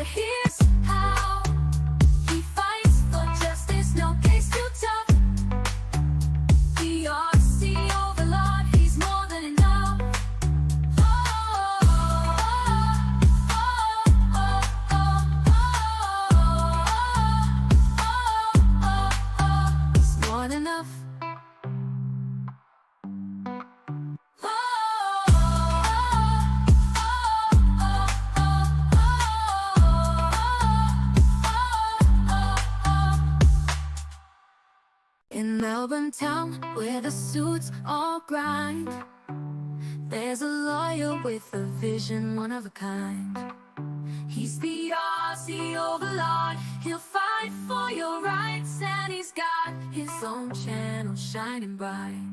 But here's how he fights for justice, no case too tough. The Aussie overlawd, he's more than enough. He's more than enough. In Melbourne town, where the suits all grind, there's a lawyer with a vision, one of a kind. He's the Aussie overlawd, he'll fight for your rights, and he's got his own channel shining bright.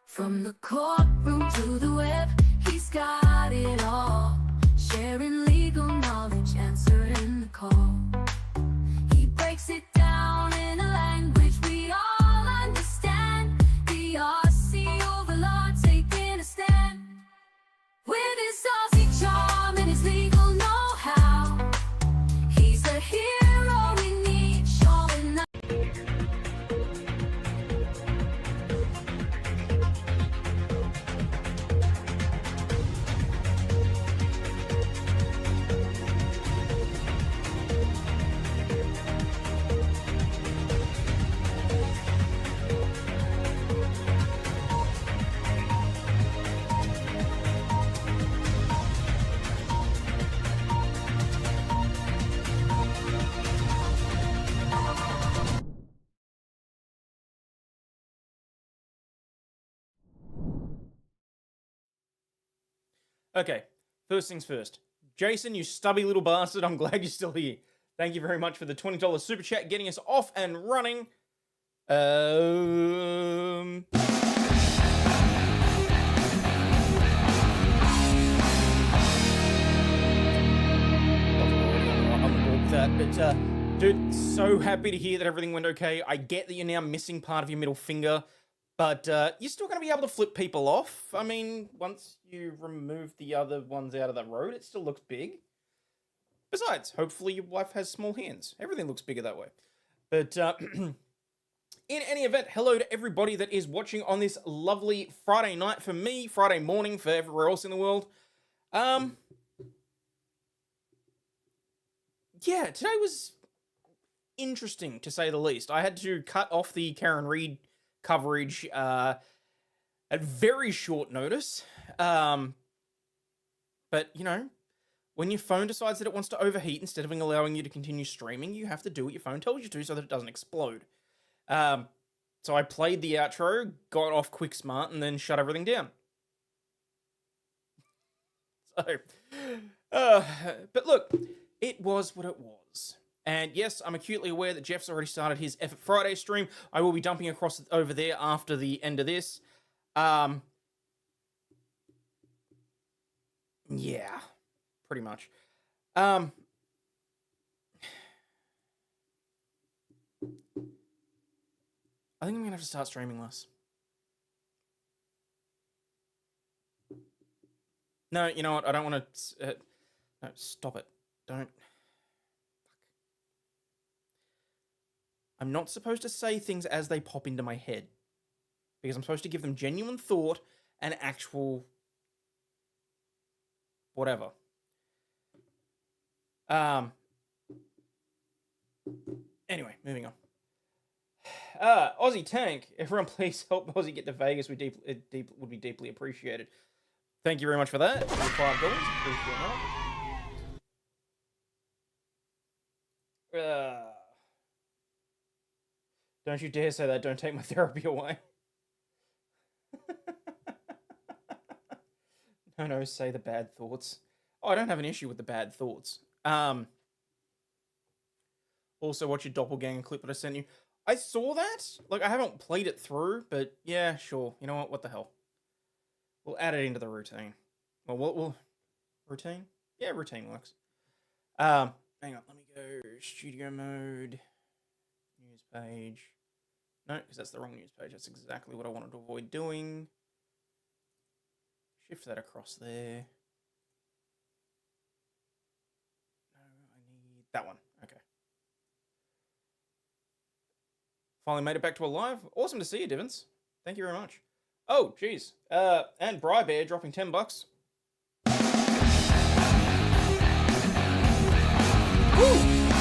From the courtroom to the web, he's got it all, sharing legal knowledge, answering the call. He breaks it down in a language we all understand. The Aussie overlawd taking a stand. With his Aussie charm and his legal know-how, he's the hero we need, showing up. Okay, first things first. Jason, you stubby little bastard, I'm glad you're still here. Thank you very much for the $20 super chat, getting us off and running. I'm on board with that, but dude, so happy to hear that everything went okay. I get that you're now missing part of your middle finger, but you're still going to be able to flip people off. I mean, once you remove the other ones out of that road, it still looks big. Besides, hopefully your wife has small hands. Everything looks bigger that way. But in any event, hello to everybody that is watching on this lovely Friday night for me, Friday morning for everywhere else in the world. Yeah, today was interesting to say the least. I had to cut off the Karen Reid coverage at very short notice. But, you know, when your phone decides that it wants to overheat instead of allowing you to continue streaming, you have to do what your phone tells you to so that it doesn't explode. So I played the outro, got off quick smart, and then shut everything down. But look, it was what it was. And yes, I'm acutely aware that Jeff's already started his Effort Friday stream. I will be dumping across over there after the end of this. Yeah, pretty much. I think I'm gonna have to start streaming less. No, you know what? I don't want to. No, stop it. Don't. I'm not supposed to say things as they pop into my head, because I'm supposed to give them genuine thought and actual whatever. Anyway, moving on. Aussie Tank, everyone please help Aussie get to Vegas. Would be deeply appreciated. Thank you very much for that. $5. Appreciate that. Don't you dare say that. Don't take my therapy away. No, say the bad thoughts. Oh, I don't have an issue with the bad thoughts. Also, watch your doppelganger clip that I sent you. I saw that. Like, I haven't played it through, but yeah, sure. You know what? What the hell? We'll add it into the routine. Well, we'll routine? Yeah, routine works. Hang on. Let me go studio mode. News page. No, because that's the wrong news page. That's exactly what I wanted to avoid doing. Shift that across there. No, I That one. Okay. Finally made it back to alive. Awesome to see you, Divins. Thank you very much. Oh, jeez. And Bri Bear dropping $10. Woo!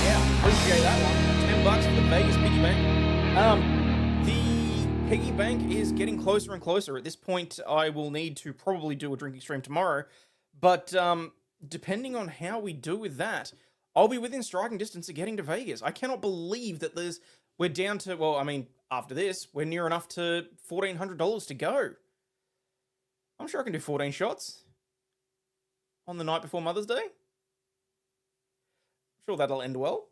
Yeah, appreciate that one. $10 for the Vegas piggy bank. The piggy bank is getting closer and closer. At this point, I will need to probably do a drinking stream tomorrow. But depending on how we do with that, I'll be within striking distance of getting to Vegas. I cannot believe that we're down to, well, I mean, after this, we're near enough to $1,400 to go. I'm sure I can do 14 shots on the night before Mother's Day. I'm sure that'll end well.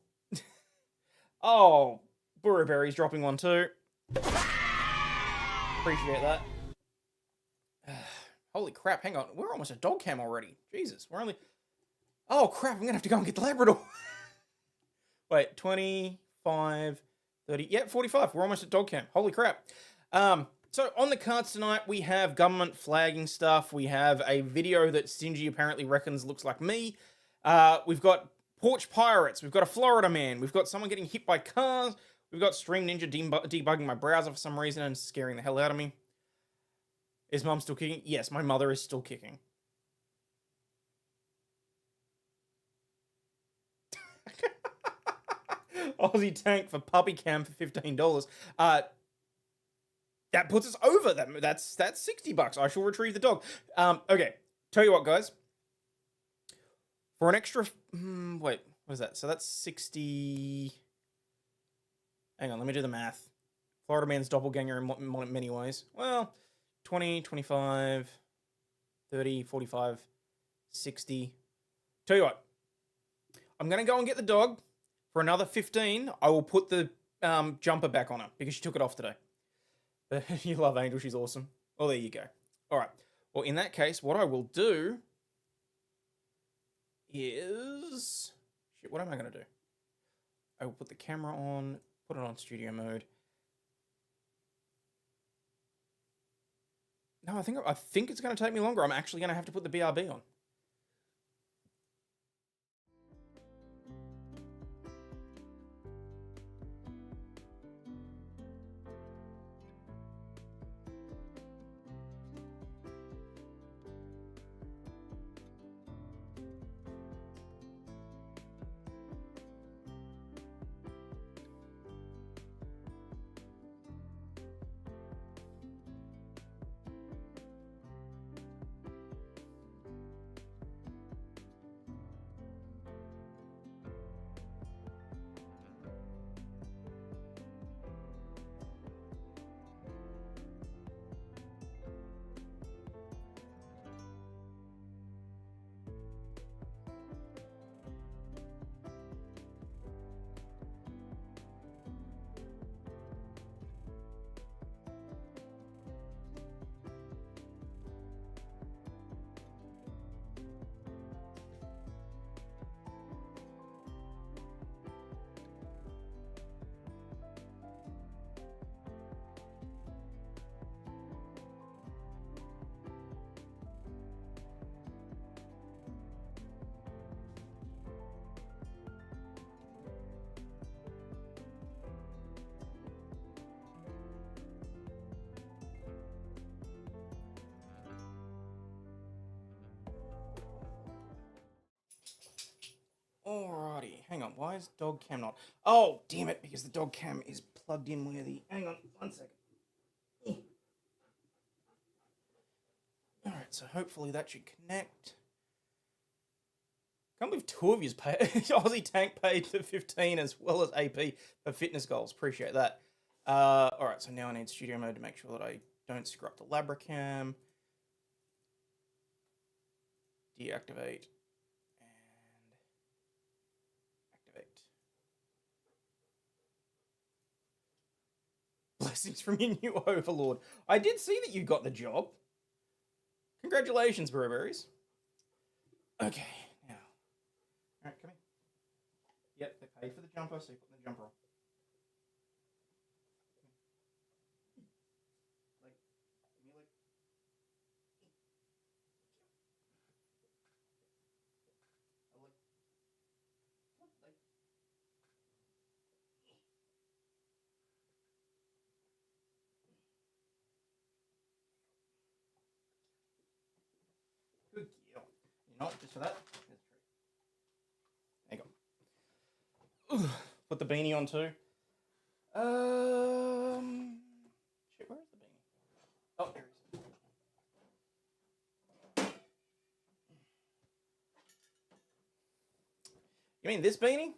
Oh, Burberry's dropping one too. Appreciate that. Holy crap, hang on. We're almost at dog cam already. Jesus, we're only... Oh crap, I'm going to have to go and get the Labrador. Wait, 25, 30... Yeah, 45. We're almost at dog cam. Holy crap. So on the cards tonight, we have government flagging stuff. We have a video that Stingy apparently reckons looks like me. We've got porch pirates. We've got a Florida man. We've got someone getting hit by cars. We've got Stream Ninja debugging my browser for some reason and scaring the hell out of me. Is Mum still kicking? Yes, my mother is still kicking. Aussie tank for puppy cam for $15. That puts us over. That's $60. I shall retrieve the dog. Okay, tell you what, guys. For an extra... wait, what is that? So that's 60... Hang on, let me do the math. Florida man's doppelganger in many ways. Well, 20, 25, 30, 45, 60. Tell you what. I'm going to go and get the dog. For another 15, I will put the jumper back on her because she took it off today. You love Angel, she's awesome. Oh, there you go. All right. Well, in that case, what I will do is... Shit, what am I going to do? I will put the camera on, put it on studio mode. No, I think it's going to take me longer. I'm actually going to have to put the BRB on. Alrighty, hang on. Why is dog cam not? Oh, damn it, because the dog cam is plugged in where the... Hang on, 1 second. Alright, so hopefully that should connect. Can't believe two of yous paid. Aussie Tank paid for 15 as well as AP for fitness goals. Appreciate that. Alright, so now I need studio mode to make sure that I don't screw up the Labracam. Deactivate. Blessings from your new Overlawd. I did see that you got the job. Congratulations, Burberries. Okay, now. Alright, come here. Yep, they paid for the jumper, so you put the jumper on. Leg. Give me a leg. A leg. Leg. You know what? Just for that. There you go. Ooh, put the beanie on too. Shit, where is the beanie? Oh, there it is. You mean this beanie?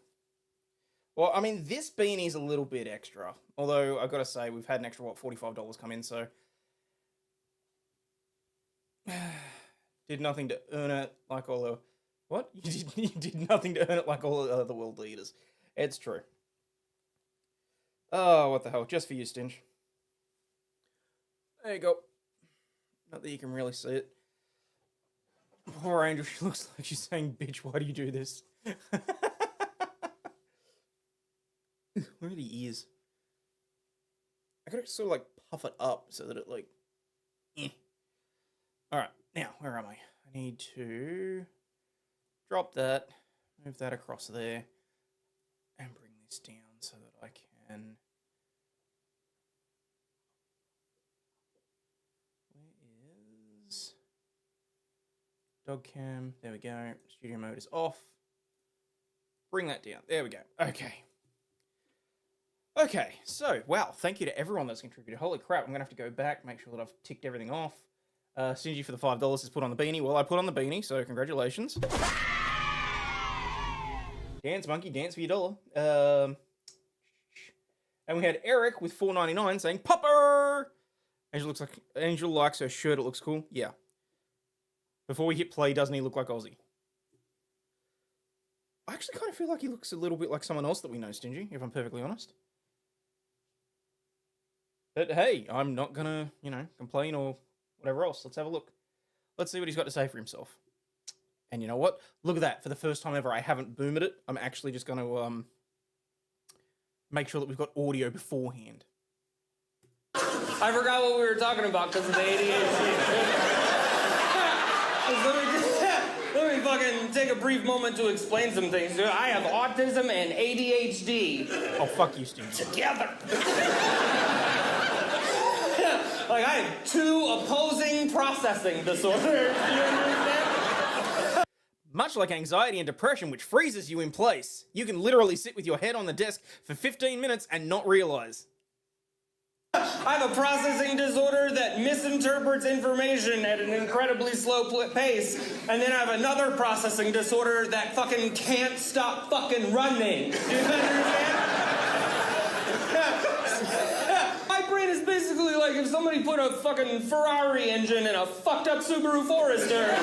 Well, I mean, this beanie's a little bit extra. Although, I've got to say, we've had an extra, what, $45 come in, so... Did nothing to earn it like all the... What? You did nothing to earn it like all the other world leaders. It's true. Oh, what the hell. Just for you, Stinge. There you go. Not that you can really see it. Poor Angel, she looks like she's saying, bitch, why do you do this? Where are the ears? I gotta sort of like puff it up so that it like... Alright, now, where am I? I need to drop that, move that across there, and bring this down so that I can... Where is... Dog cam, there we go. Studio mode is off. Bring that down, there we go. Okay, so, wow, thank you to everyone that's contributed. Holy crap, I'm going to have to go back, make sure that I've ticked everything off. Stingy for the $5 has put on the beanie. Well, I put on the beanie, so congratulations. Dance, monkey, dance for your dollar. And we had Eric with $4.99 saying, Popper! Angel likes her shirt, it looks cool. Yeah. Before we hit play, doesn't he look like Aussie? I actually kind of feel like he looks a little bit like someone else that we know, Stingy, if I'm perfectly honest. But hey, I'm not gonna, complain or whatever else. Let's have a look. Let's see what he's got to say for himself. And you know what? Look at that. For the first time ever, I haven't boomed it. I'm actually just going to make sure that we've got audio beforehand. I forgot what we were talking about because of the ADHD. Let me fucking take a brief moment to explain some things. I have autism and ADHD. Oh, fuck you, Steve. Together. Like, I have two opposing processing disorders. Do you understand? Much like anxiety and depression, which freezes you in place, you can literally sit with your head on the desk for 15 minutes and not realize. I have a processing disorder that misinterprets information at an incredibly slow pace, and then I have another processing disorder that fucking can't stop fucking running. Do you understand? My brain is basically like if somebody put a fucking Ferrari engine in a fucked up Subaru Forester.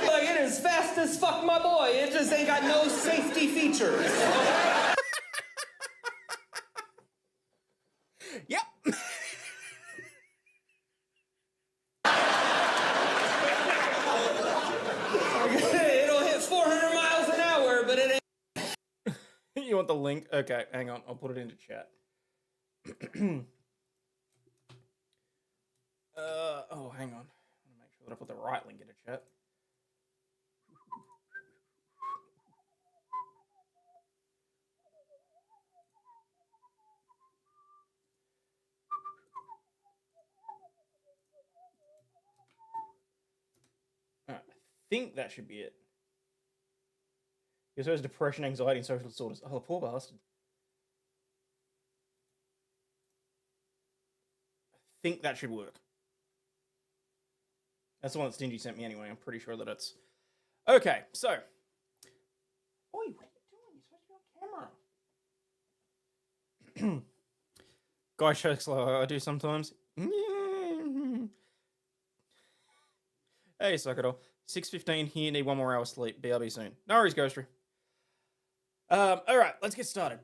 Like, it is fast as fuck, my boy. It just ain't got no safety features. Yep. It'll hit 400 miles an hour, but it ain't. You want the link? Okay, hang on. I'll put it into chat. Oh, hang on. I want to make sure that I put the right link into chat. Alright, I think that should be it. He also has depression, anxiety, and social disorders. Oh, the poor bastard. I think that should work. That's the one that Stingy sent me anyway. I'm pretty sure that it's... Okay, so. Oi, what are you doing? You're supposed to be on camera. Guy chokes like I do sometimes. Hey, suck it all. 6:15 here, need 1 more hour sleep. BRB soon. No worries, Ghostery. Alright, let's get started.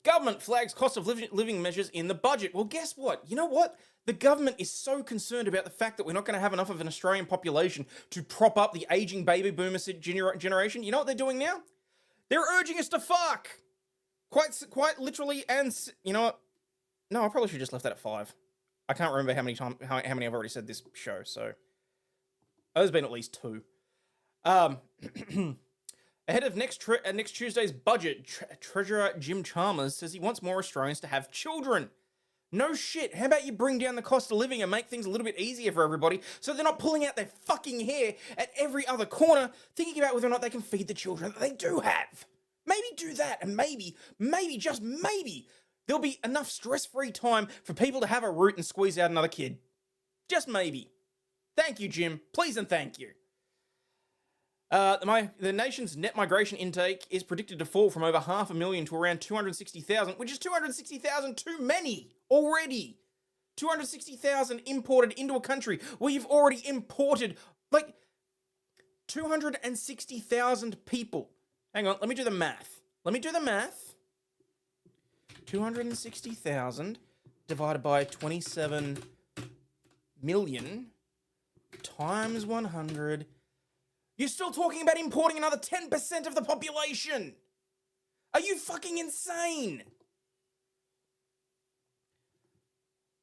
Government flags cost of living measures in the budget. Well, guess what? You know what? The government is so concerned about the fact that we're not going to have enough of an Australian population to prop up the aging baby boomer generation. You know what they're doing now? They're urging us to fuck! Quite literally, and... You know what? No, I probably should have just left that at 5. I can't remember how many I've already said this show, so... There's been at least 2. Ahead of next Tuesday's budget, Treasurer Jim Chalmers says he wants more Australians to have children. No shit. How about you bring down the cost of living and make things a little bit easier for everybody so they're not pulling out their fucking hair at every other corner thinking about whether or not they can feed the children that they do have. Maybe do that, and maybe, just maybe, there'll be enough stress-free time for people to have a root and squeeze out another kid. Just maybe. Thank you, Jim. Please and thank you. The nation's net migration intake is predicted to fall from over 500,000 to around 260,000, which is 260,000 too many already. 260,000 imported into a country where you've already imported, like, 260,000 people. Hang on, let me do the math. 260,000 divided by 27 million times 100. You're still talking about importing another 10% of the population. Are you fucking insane?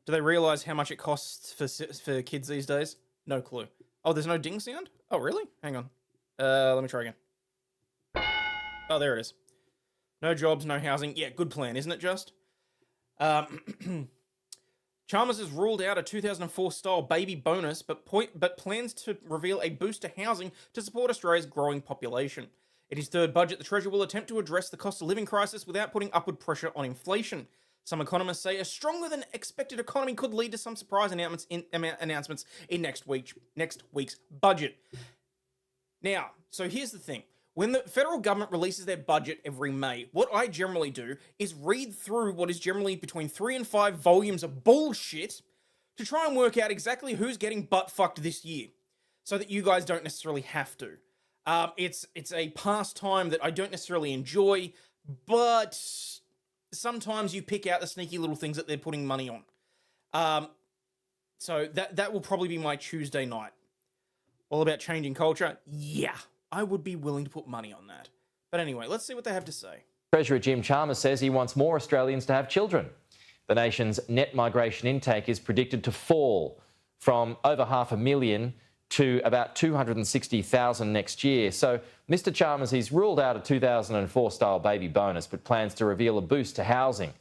Do they realize how much it costs for kids these days? No clue. Oh, there's no ding sound? Oh, really? Hang on. Let me try again. Oh, there it is. No jobs, no housing. Yeah, good plan, isn't it, just? Chalmers has ruled out a 2004-style baby bonus, but plans to reveal a boost to housing to support Australia's growing population. In his third budget, the Treasurer will attempt to address the cost of living crisis without putting upward pressure on inflation. Some economists say a stronger than expected economy could lead to some surprise announcements in next week's budget. Now, so here's the thing. When the federal government releases their budget every May, what I generally do is read through what is generally between 3 and 5 volumes of bullshit to try and work out exactly who's getting butt-fucked this year, so that you guys don't necessarily have to. It's a pastime that I don't necessarily enjoy, but sometimes you pick out the sneaky little things that they're putting money on. So that will probably be my Tuesday night. All about changing culture? Yeah. I would be willing to put money on that. But anyway, let's see what they have to say. Treasurer Jim Chalmers says he wants more Australians to have children. The nation's net migration intake is predicted to fall from over 500,000 to about 260,000 next year. So Mr Chalmers, he's ruled out a 2004-style baby bonus, but plans to reveal a boost to housing.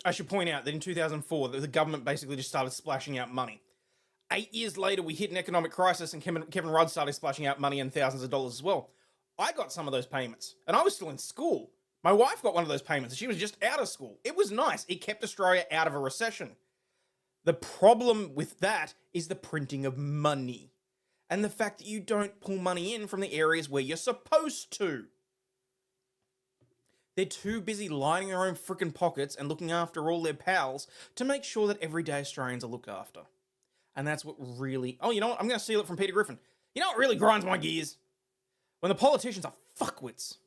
I should point out that in 2004, the government basically just started splashing out money. 8 years later, we hit an economic crisis and Kevin Rudd started splashing out money and thousands of dollars as well. I got some of those payments, and I was still in school. My wife got one of those payments, and she was just out of school. It was nice. It kept Australia out of a recession. The problem with that is the printing of money, and the fact that you don't pull money in from the areas where you're supposed to. They're too busy lining their own frickin' pockets and looking after all their pals to make sure that everyday Australians are looked after. And that's what really... Oh, you know what? I'm going to steal it from Peter Griffin. You know what really grinds my gears? When the politicians are fuckwits.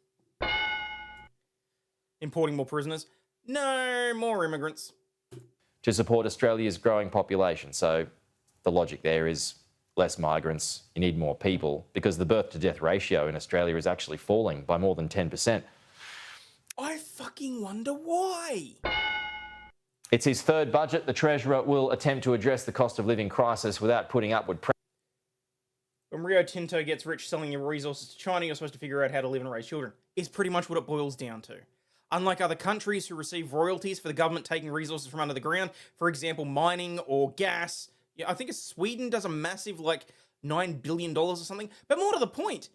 Importing more prisoners? No, more immigrants. To support Australia's growing population. So the logic there is less migrants, you need more people, because the birth-to-death ratio in Australia is actually falling by more than 10%. I fucking wonder why. It's his third budget. The Treasurer will attempt to address the cost of living crisis without putting upward pressure. When Rio Tinto gets rich selling your resources to China, you're supposed to figure out how to live and raise children. Is pretty much what it boils down to. Unlike other countries who receive royalties for the government taking resources from under the ground, for example, mining or gas, I think Sweden does a massive, like, $9 billion or something. But more to the point,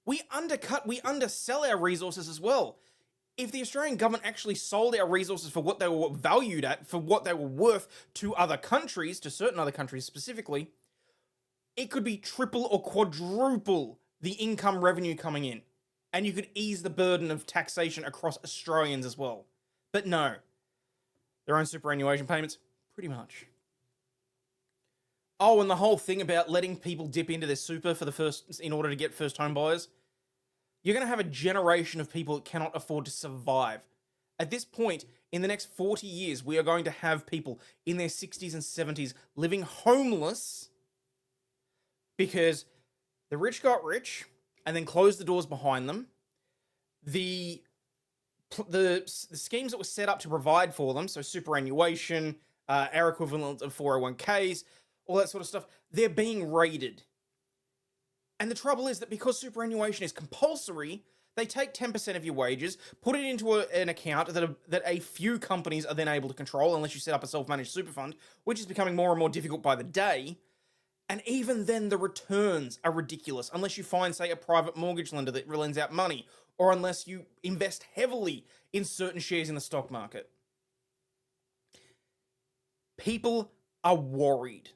we undersell our resources as well. If the Australian government actually sold our resources for what they were valued at, for what they were worth to other countries, to certain other countries specifically, it could be triple or quadruple the income revenue coming in. And you could ease the burden of taxation across Australians as well. But no. Their own superannuation payments? Pretty much. Oh, and the whole thing about letting people dip into their super in order to get first home buyers? You're going to have a generation of people that cannot afford to survive. At this point, in the next 40 years, we are going to have people in their 60s and 70s living homeless because the rich got rich and then closed the doors behind them. The schemes that were set up to provide for them, so superannuation, our equivalent of 401ks, all that sort of stuff, they're being raided. And the trouble is that because superannuation is compulsory, they take 10% of your wages, put it into an account that a few companies are then able to control, unless you set up a self-managed super fund, which is becoming more and more difficult by the day. And even then, the returns are ridiculous, unless you find, say, a private mortgage lender that lends out money, or unless you invest heavily in certain shares in the stock market. People are worried.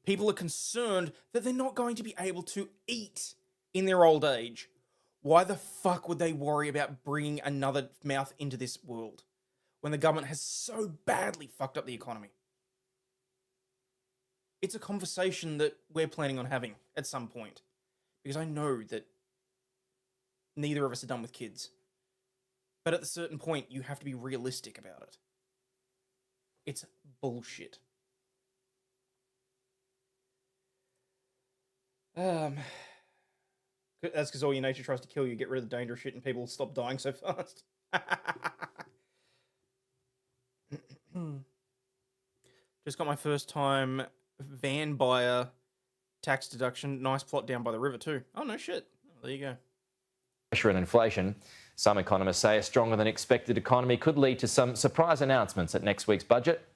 People are concerned that they're not going to be able to eat in their old age. Why the fuck would they worry about bringing another mouth into this world when the government has so badly fucked up the economy? It's a conversation that we're planning on having at some point, because I know that neither of us are done with kids. But at a certain point, you have to be realistic about it. It's bullshit. That's because all your nature tries to kill you, get rid of the dangerous shit, and people stop dying so fast. Just got my first time van buyer tax deduction. Nice plot down by the river too. Oh, no shit. Oh, there you go. Pressure and inflation. Some economists say a stronger than expected economy could lead to some surprise announcements at next week's budget.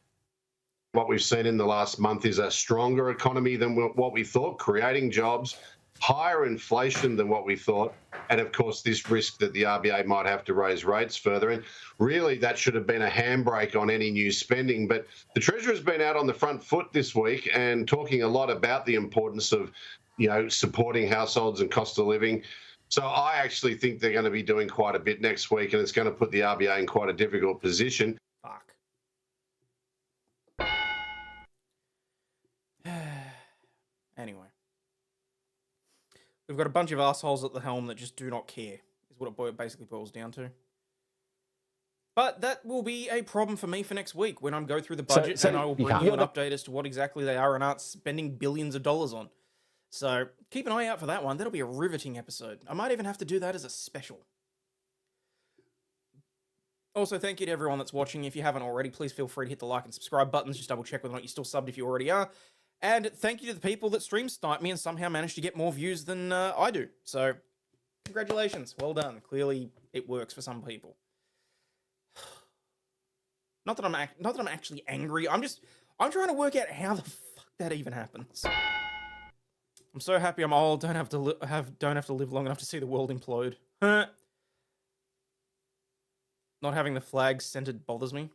What we've seen in the last month is a stronger economy than what we thought, creating jobs, higher inflation than what we thought, and of course this risk that the RBA might have to raise rates further. And really that should have been a handbrake on any new spending. But the Treasurer's been out on the front foot this week and talking a lot about the importance of, supporting households and cost of living. So I actually think they're going to be doing quite a bit next week, and it's going to put the RBA in quite a difficult position. Fuck. Anyway. We've got a bunch of assholes at the helm that just do not care, is what it basically boils down to. But that will be a problem for me for next week when I go through the budget, and I will bring you an update as to what exactly they are and aren't spending billions of dollars on. So keep an eye out for that one. That'll be a riveting episode. I might even have to do that as a special. Also, thank you to everyone that's watching. If you haven't already, please feel free to hit the like and subscribe buttons. Just double check whether or not you're still subbed if you already are. And thank you to the people that stream snipe me and somehow managed to get more views than I do. So, congratulations. Well done. Clearly, it works for some people. Not that I'm actually angry. I'm trying to work out how the fuck that even happens. I'm so happy I'm old. Don't have to live long enough to see the world implode. Not having the flag centered bothers me.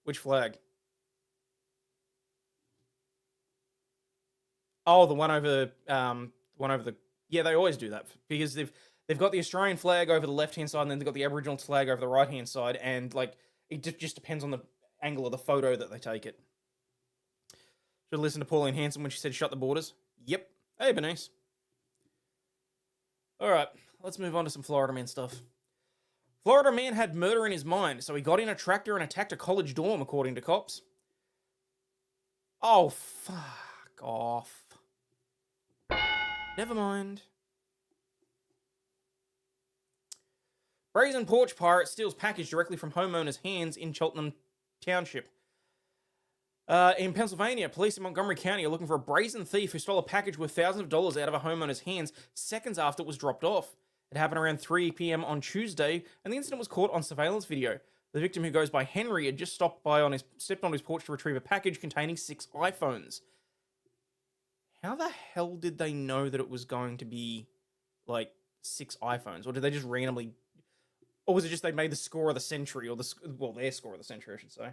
Which flag? Oh, the one over the. Yeah, they always do that because they've got the Australian flag over the left-hand side, and then they've got the Aboriginal flag over the right-hand side, and like it just depends on the angle of the photo that they take it. Should listen to Pauline Hanson when she said "shut the borders." Yep. Hey, Bernice. All right, let's move on to some Florida man stuff. Florida man had murder in his mind, so he got in a tractor and attacked a college dorm, according to cops. Oh, fuck off. Never mind. Brazen porch pirate steals package directly from homeowner's hands in Cheltenham Township. In Pennsylvania, police in Montgomery County are looking for a brazen thief who stole a package worth thousands of dollars out of a homeowner's hands seconds after it was dropped off. It happened around 3 p.m. on Tuesday, and the incident was caught on surveillance video. The victim, who goes by Henry, had just stepped on his porch to retrieve a package containing 6 iPhones. How the hell did they know that it was going to be, like, 6 iPhones? Or did they just randomly... Or was it just they made the score of the century, or their score of the century, I should say.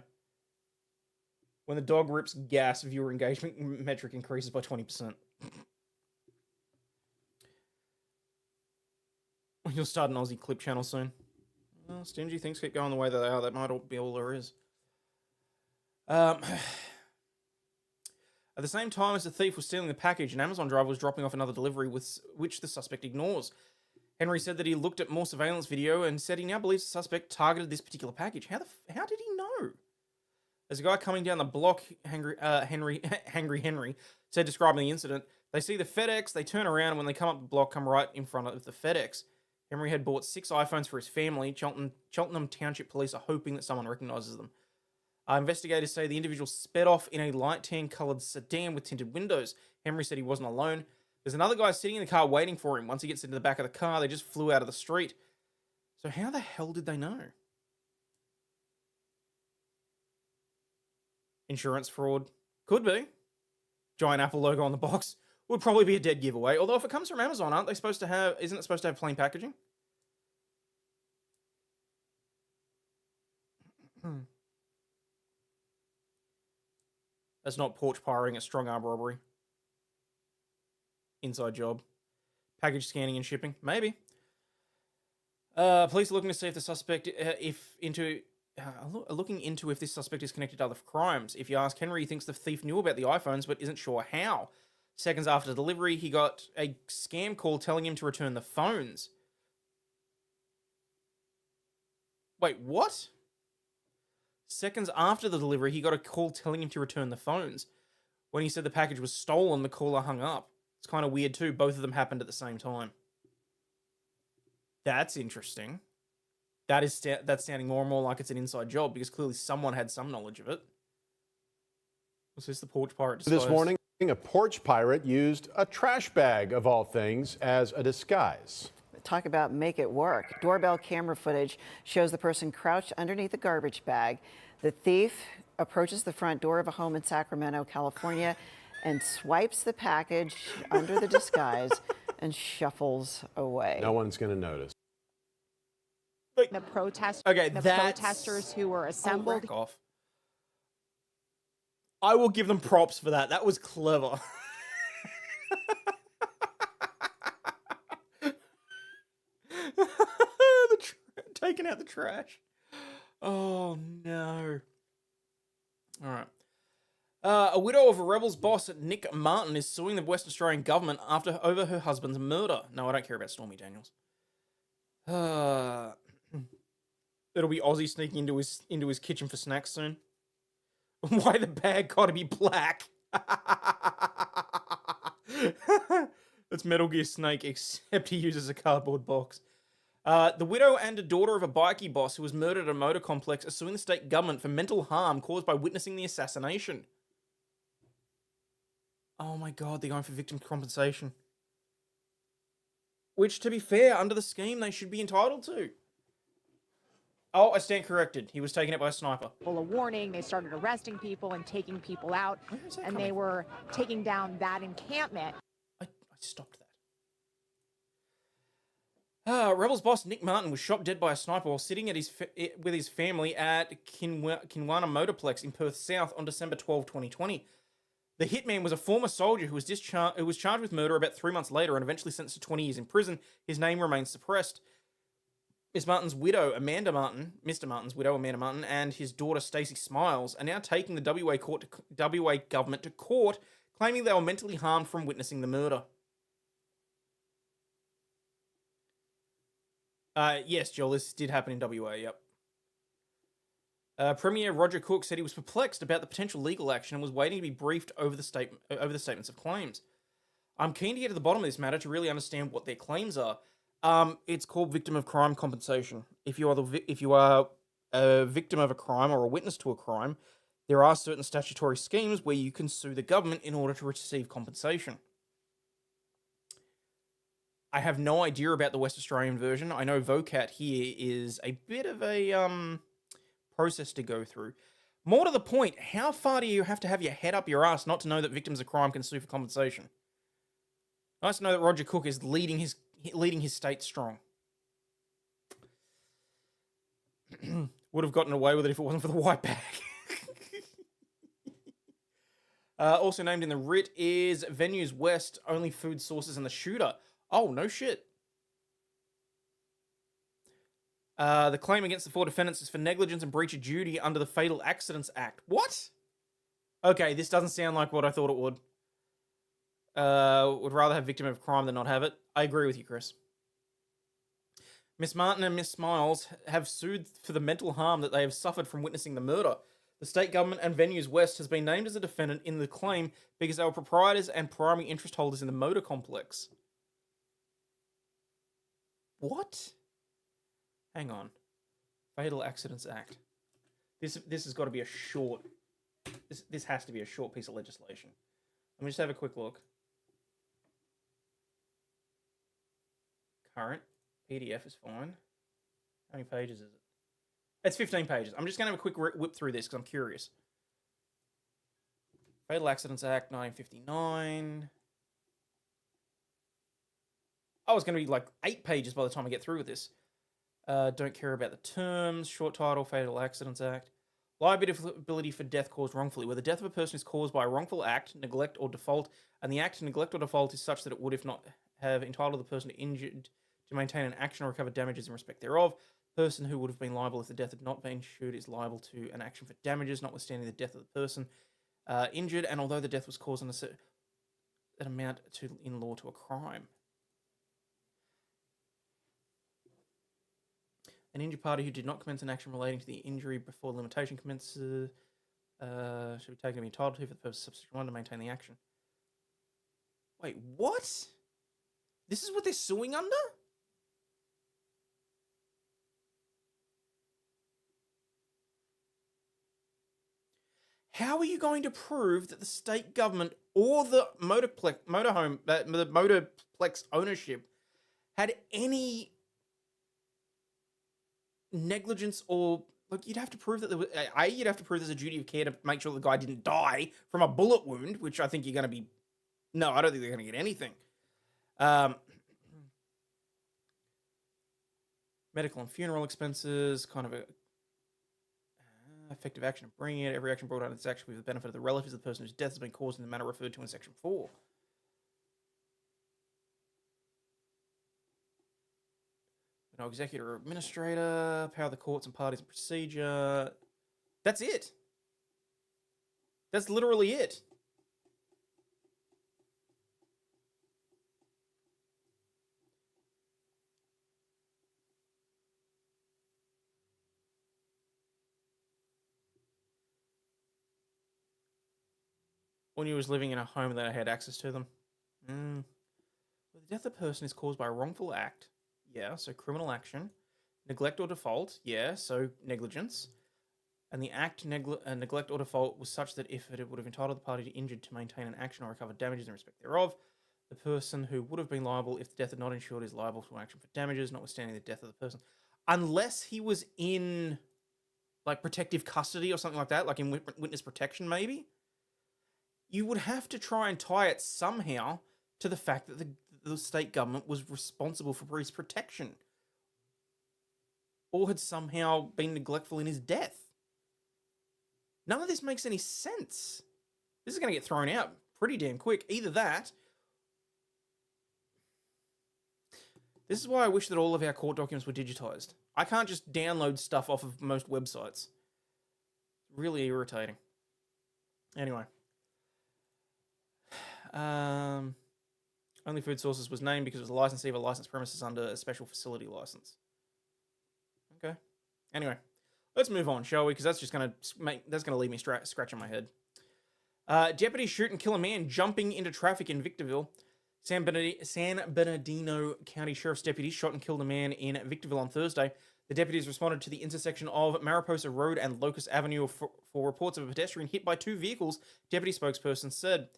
When the dog rips gas, viewer engagement metric increases by 20%. You'll start an Aussie clip channel soon. Well, stingy things keep going the way that they are. That might all be all there is. At the same time as the thief was stealing the package, an Amazon driver was dropping off another delivery, which the suspect ignores. Henry said that he looked at more surveillance video and said he now believes the suspect targeted this particular package. How did he know? There's a guy coming down the block, Henry said, describing the incident. They see the FedEx, they turn around, and when they come up the block, come right in front of the FedEx. Henry had bought 6 iPhones for his family. Cheltenham Township police are hoping that someone recognises them. Investigators say the individual sped off in a light tan-coloured sedan with tinted windows. Henry said he wasn't alone. There's another guy sitting in the car waiting for him. Once he gets into the back of the car, they just flew out of the street. So how the hell did they know? Insurance fraud. Could be. Giant Apple logo on the box. Would probably be a dead giveaway. Although if it comes from Amazon, aren't they supposed to have... Isn't it supposed to have plain packaging? That's not porch pirating, it's strong arm robbery. Inside job. Package scanning and shipping. Maybe. Police are looking to see if the suspect... looking into if this suspect is connected to other crimes. If you ask Henry, he thinks the thief knew about the iPhones, but isn't sure how. Seconds after delivery, he got a scam call telling him to return the phones. Wait, what? Seconds after the delivery, he got a call telling him to return the phones. When he said the package was stolen, the caller hung up. It's kind of weird too. Both of them happened at the same time. That's interesting. That's sounding more and more like it's an inside job because clearly someone had some knowledge of it. Was this the porch pirate disguise? This morning, a porch pirate used a trash bag, of all things, as a disguise. Talk about make it work. Doorbell camera footage shows the person crouched underneath a garbage bag. The thief approaches the front door of a home in Sacramento, California, and swipes the package under the disguise and shuffles away. No one's going to notice. The protesters, Okay, protesters who were assembled. Oh, off. I will give them props for that. That was clever. Taking out the trash. Oh no. All right. A widow of a Rebels boss, Nick Martin, is suing the West Australian government over her husband's murder. No, I don't care about Stormy Daniels. It'll be Aussie sneaking into his kitchen for snacks soon. Why the bag gotta be black? It's Metal Gear Snake, except he uses a cardboard box. The widow and a daughter of a bikie boss who was murdered at a motor complex are suing the state government for mental harm caused by witnessing the assassination. Oh my god, they're going for victim compensation. Which, to be fair, under the scheme, they should be entitled to. Oh, I stand corrected. He was taken out by a sniper. A warning. They started arresting people and taking people out, and they were taking down that encampment. I stopped that. Rebels boss Nick Martin was shot dead by a sniper while sitting at with his family at Kinwana Motorplex in Perth South on December 12, 2020. The hitman was a former soldier who was charged with murder about 3 months later and eventually sentenced to 20 years in prison. His name remains suppressed. Mr. Martin's widow, Amanda Martin, and his daughter, Stacey Smiles, are now taking the WA government to court, claiming they were mentally harmed from witnessing the murder. Yes, Joel, this did happen in WA, yep. Premier Roger Cook said he was perplexed about the potential legal action and was waiting to be briefed over the statements of claims. I'm keen to get to the bottom of this matter to really understand what their claims are. It's called victim of crime compensation. If you are a victim of a crime or a witness to a crime, there are certain statutory schemes where you can sue the government in order to receive compensation. I have no idea about the West Australian version. I know VOCAT here is a bit of a process to go through. More to the point, how far do you have to have your head up your ass not to know that victims of crime can sue for compensation? Nice to know that Roger Cook is leading his state strong. Would have gotten away with it if it wasn't for the white bag. Also named in the writ is Venues West, only food sources and the shooter. Oh, no shit. The claim against the four defendants is for negligence and breach of duty under the Fatal Accidents Act. What? Okay, this doesn't sound like what I thought it would. Would rather have victim of crime than not have it. I agree with you, Chris. Miss Martin and Miss Smiles have sued for the mental harm that they have suffered from witnessing the murder. The state government and Venues West has been named as a defendant in the claim because they were proprietors and primary interest holders in the motor complex. What? Hang on. Fatal Accidents Act. This has got to be a short... This has to be a short piece of legislation. Let me just have a quick look. Current. PDF is fine. How many pages is it? It's 15 pages. I'm just going to have a quick whip through this because I'm curious. Fatal Accidents Act, 1959. Oh, it's going to be like 8 pages by the time I get through with this. Don't care about the terms. Short title, Fatal Accidents Act. Liability for death caused wrongfully, where the death of a person is caused by a wrongful act, neglect, or default, and the act, neglect, or default is such that it would, if not, have entitled the person injured to maintain an action or recover damages in respect thereof. The person who would have been liable if the death had not been insured is liable to an action for damages, notwithstanding the death of the person injured, and although the death was caused on an amount to, in law, to a crime. An injured party who did not commence an action relating to the injury before the limitation commences should be taken to be entitled to for the purpose of subsection 1 to maintain the action. Wait, what? This is what they're suing under? How are you going to prove that the state government or the motorplex ownership had any negligence, or like, you'd have to prove that there was you'd have to prove there's a duty of care to make sure the guy didn't die from a bullet wound, which I think you're going to be. No, I don't think they're going to get anything. Medical and funeral expenses, kind of a effective action of bringing it. Every action brought out is actually for the benefit of the relatives of the person whose death has been caused in the manner referred to in section 4. No executor or administrator, power of the courts and parties and procedure. That's it. That's literally it. When you was living in a home that I had access to them. Well, the death of a person is caused by a wrongful act. Yeah, so criminal action. Neglect or default. Yeah, so negligence. And the act, neglect or default was such that if it would have entitled the party to injured to maintain an action or recover damages in respect thereof, the person who would have been liable if the death had not insured is liable to an action for damages, notwithstanding the death of the person. Unless he was in, like, protective custody or something like that, like in witness protection maybe, you would have to try and tie it somehow to the fact that the state government was responsible for his protection or had somehow been neglectful in his death. None of this makes any sense. This is going to get thrown out pretty damn quick. Either that. This is why I wish that all of our court documents were digitized. I can't just download stuff off of most websites. Really irritating. Anyway. Only Food Sources was named because it was a licensee of a licensed premises under a special facility license. Okay. Anyway, let's move on, shall we? Because that's just going to leave me scratching my head. Deputies shoot and kill a man jumping into traffic in Victorville. San Bernardino County Sheriff's deputies shot and killed a man in Victorville on Thursday. The deputies responded to the intersection of Mariposa Road and Locust Avenue for reports of a pedestrian hit by 2 vehicles, deputy spokesperson said.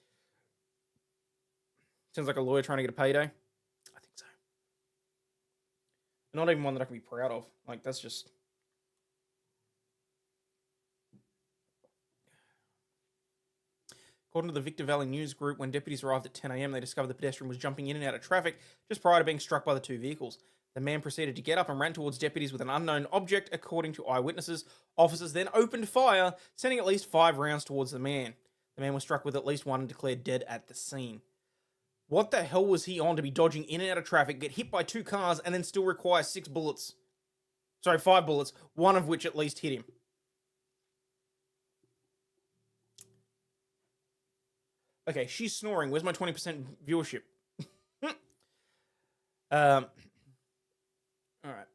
Sounds like a lawyer trying to get a payday. I think so. Not even one that I can be proud of. Like, that's just... According to the Victor Valley News Group, when deputies arrived at 10 a.m, they discovered the pedestrian was jumping in and out of traffic just prior to being struck by the 2 vehicles. The man proceeded to get up and ran towards deputies with an unknown object, according to eyewitnesses. Officers then opened fire, sending at least 5 rounds towards the man. The man was struck with at least 1 and declared dead at the scene. What the hell was he on to be dodging in and out of traffic, get hit by 2 cars, and then still require 6 bullets? Sorry, 5 bullets, 1 of which at least hit him. Okay, she's snoring. Where's my 20% viewership? All right.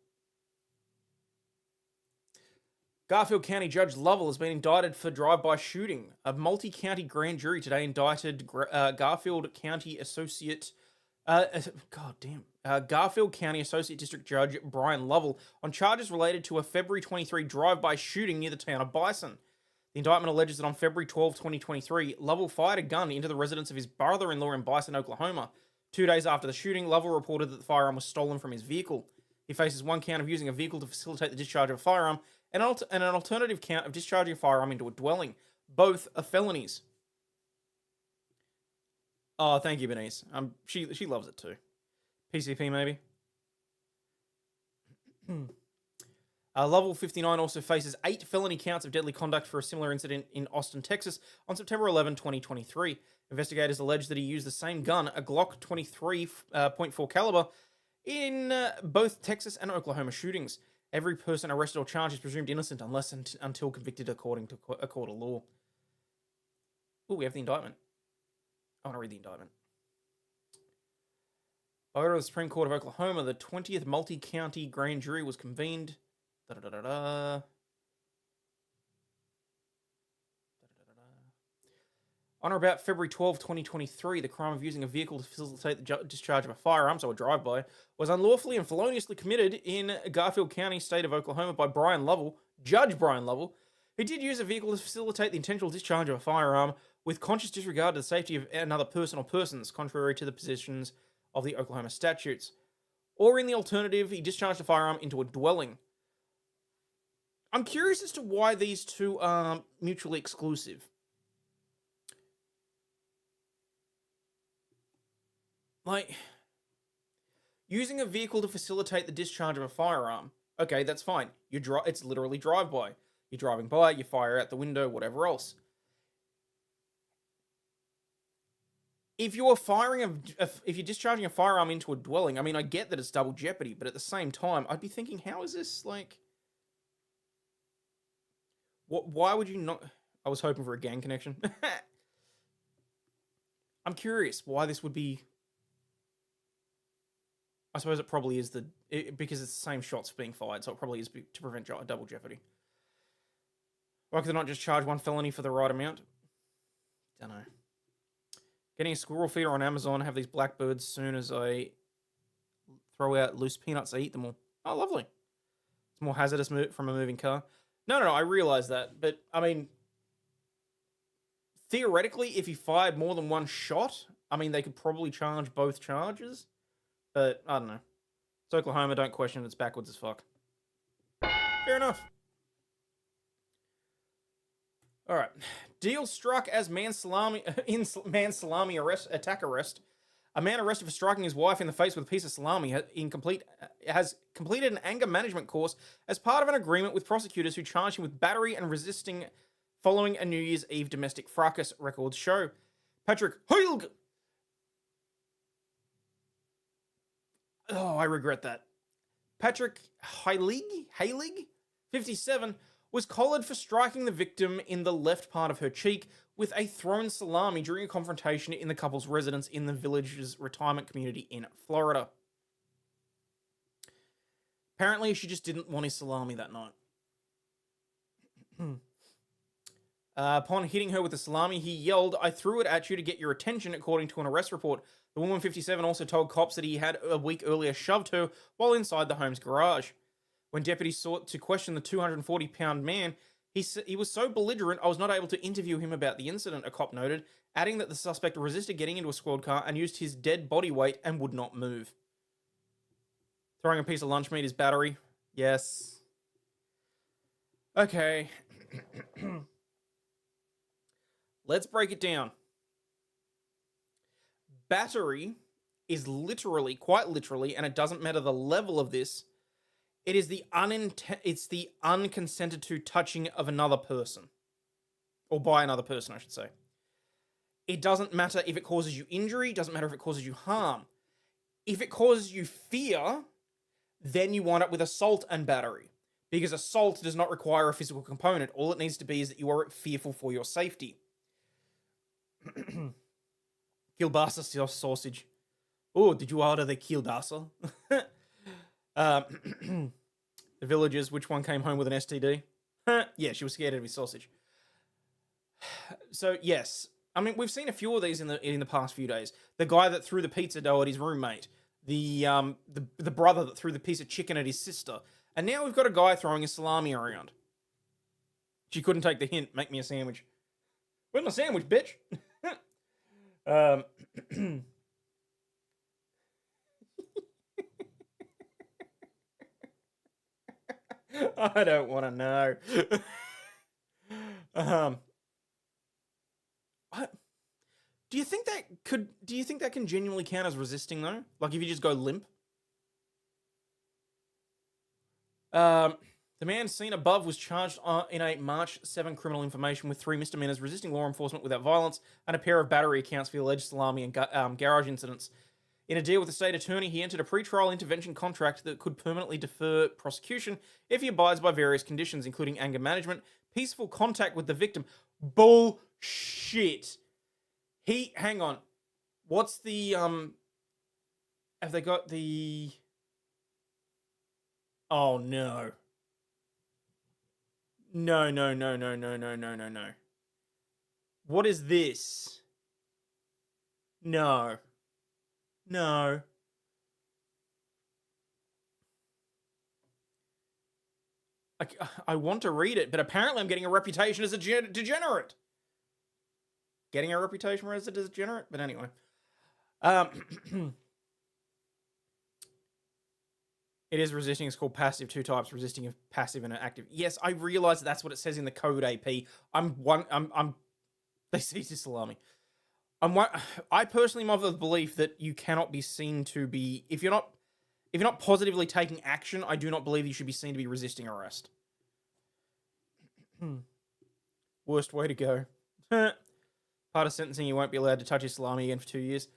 Garfield County Judge Lovell has been indicted for drive-by shooting. A multi-county grand jury today indicted Garfield County Associate Garfield County Associate District Judge Brian Lovell on charges related to a February 23 drive-by shooting near the town of Bison. The indictment alleges that on February 12, 2023, Lovell fired a gun into the residence of his brother-in-law in Bison, Oklahoma. 2 days after the shooting, Lovell reported that the firearm was stolen from his vehicle. He faces 1 count of using a vehicle to facilitate the discharge of a firearm and an alternative count of discharging a firearm into a dwelling. Both are felonies. Oh, thank you, Bernice. She loves it too. PCP, maybe? Level 59 also faces 8 felony counts of deadly conduct for a similar incident in Austin, Texas on September 11, 2023. Investigators allege that he used the same gun, a Glock 23.4 caliber, in both Texas and Oklahoma shootings. Every person arrested or charged is presumed innocent unless until convicted according to a court of law. Ooh, we have the indictment. I want to read the indictment. By order of the Supreme Court of Oklahoma, the 20th multi-county grand jury was convened. On or about February 12, 2023, the crime of using a vehicle to facilitate the discharge of a firearm, so a drive-by, was unlawfully and feloniously committed in Garfield County, state of Oklahoma by Brian Lovell, Judge Brian Lovell, who did use a vehicle to facilitate the intentional discharge of a firearm with conscious disregard to the safety of another person or persons, contrary to the positions of the Oklahoma statutes. Or in the alternative, he discharged a firearm into a dwelling. I'm curious as to why these two are mutually exclusive. Like, using a vehicle to facilitate the discharge of a firearm, okay, that's fine. It's literally drive-by. You're driving by, you fire out the window, whatever else. If you're discharging a firearm into a dwelling, I mean, I get that it's double jeopardy, but at the same time, I'd be thinking, how is this, like... Why would you not... I was hoping for a gang connection. I'm curious why this would be... I suppose it probably is because it's the same shots being fired, so it probably is to prevent double jeopardy. Why could they not just charge 1 felony for the right amount? Don't know. Getting a squirrel feeder on Amazon, have these blackbirds soon as I throw out loose peanuts, I eat them all. Oh, lovely. It's more hazardous from a moving car. No, I realize that, but, I mean, theoretically, if he fired more than 1 shot, I mean, they could probably charge both charges, but, I don't know. It's Oklahoma, don't question it, it's backwards as fuck. Fair enough. Alright. Deal struck as attack arrest. A man arrested for striking his wife in the face with a piece of salami has completed an anger management course as part of an agreement with prosecutors who charged him with battery and resisting following a New Year's Eve domestic fracas, records show. Patrick Heilig... Oh, I regret that. Patrick Heilig, 57, was collared for striking the victim in the left part of her cheek with a thrown salami during a confrontation in the couple's residence in the village's retirement community in Florida. Apparently, she just didn't want his salami that night. Upon hitting her with the salami, he yelled, "I threw it at you to get your attention," according to an arrest report. The woman, 57, also told cops that he had a week earlier shoved her while inside the home's garage. When deputies sought to question the 240-pound man, he was so belligerent I was not able to interview him about the incident, a cop noted, adding that the suspect resisted getting into a squad car and used his dead body weight and would not move. Throwing a piece of lunch meat is battery. Yes. Okay. Let's break it down. Battery is literally, quite literally, and it doesn't matter the level of this, it is the unconsented to touching of another person. Or by another person, I should say. It doesn't matter if it causes you injury, it doesn't matter if it causes you harm. If it causes you fear, then you wind up with assault and battery. Because assault does not require a physical component. All it needs to be is that you are fearful for your safety. Kielbasa sausage. Oh, did you order the kielbasa? The villagers, which one came home with an STD? Yeah, she was scared of his sausage. So, yes. I mean, we've seen a few of these in the past few days. The guy that threw the pizza dough at his roommate. The brother that threw the piece of chicken at his sister. And now we've got a guy throwing a salami around. She couldn't take the hint. Make me a sandwich. Where's my sandwich, bitch? I don't want to know. What? Do you think that can genuinely count as resisting though? Like if you just go limp? The man seen above was charged in a March 7 criminal information with 3 misdemeanors, resisting law enforcement without violence, and a pair of battery accounts for the alleged salami and garage incidents. In a deal with the state attorney, he entered a pre-trial intervention contract that could permanently defer prosecution if he abides by various conditions, including anger management, peaceful contact with the victim. Bullshit. Hang on. What's the, have they got the... Oh, no. No. What is this? No. I want to read it, but apparently I'm getting a reputation as a degenerate. Getting a reputation as a degenerate? But anyway. It is resisting. It's called passive. 2 types: resisting and passive and active. Yes, I realize that's what it says in the code, AP. They seized his salami. I personally am of the belief that you cannot be seen to be, if you're not positively taking action, I do not believe you should be seen to be resisting arrest. Worst way to go. Part of sentencing, you won't be allowed to touch his salami again for 2 years.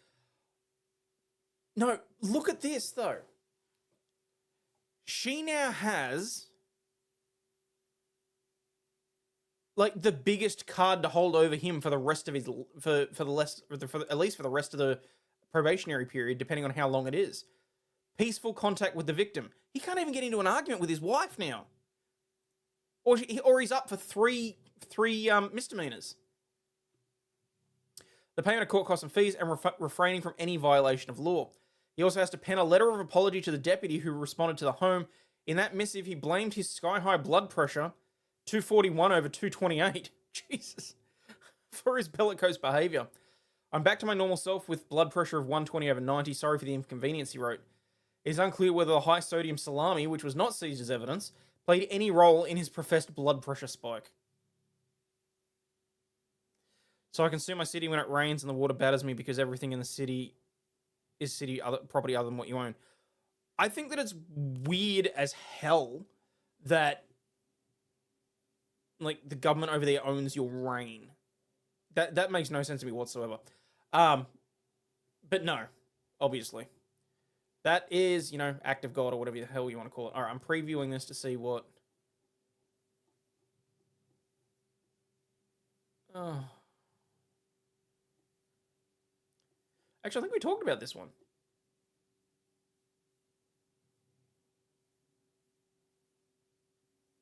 No, look at this though. She now has like the biggest card to hold over him for the rest of his for at least for the rest of the probationary period, depending on how long it is. Peaceful contact with the victim. He can't even get into an argument with his wife now, or he's up for three misdemeanors. The payment of court costs and fees, and refraining from any violation of law. He also has to pen a letter of apology to the deputy who responded to the home. In that missive, he blamed his sky-high blood pressure, 241 over 228, Jesus, for his bellicose behaviour. I'm back to my normal self with blood pressure of 120 over 90. Sorry for the inconvenience, he wrote. It is unclear whether the high-sodium salami, which was not seized as evidence, played any role in his professed blood pressure spike. So I can sue my city when it rains and the water batters me because everything in the city is property other than what you own. I think that it's weird as hell that like the government over there owns your rain. That makes no sense to me whatsoever. But no, obviously. That is, act of God or whatever the hell you want to call it. All right, I'm previewing this to see what... Oh. Actually, I think we talked about this one.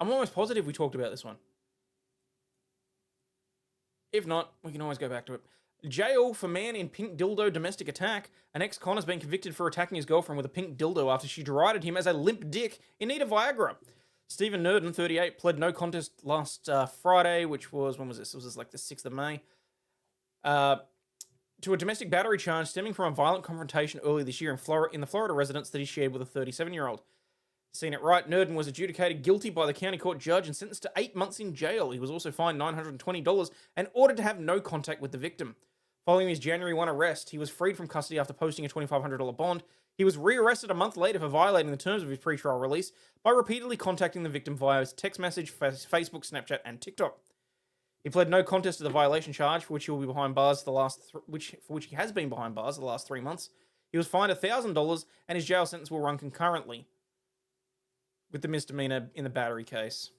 I'm almost positive we talked about this one. If not, we can always go back to it. Jail for man in pink dildo domestic attack. An ex-con has been convicted for attacking his girlfriend with a pink dildo after she derided him as a limp dick in need of Viagra. Stephen Nurden, 38, pled no contest last Friday, which was, when was this? It was like the 6th of May. To a domestic battery charge stemming from a violent confrontation earlier this year in the Florida residence that he shared with a 37-year-old. Seen it right, Nurden was adjudicated guilty by the county court judge and sentenced to 8 months in jail. He was also fined $920 and ordered to have no contact with the victim. Following his January 1 arrest, he was freed from custody after posting a $2,500 bond. He was rearrested a month later for violating the terms of his pretrial release by repeatedly contacting the victim via text message, Facebook, Snapchat, and TikTok. He pled no contest to the violation charge, for which he will be behind bars for which he has been behind bars the last 3 months. He was fined $1,000, and his jail sentence will run concurrently with the misdemeanor in the battery case.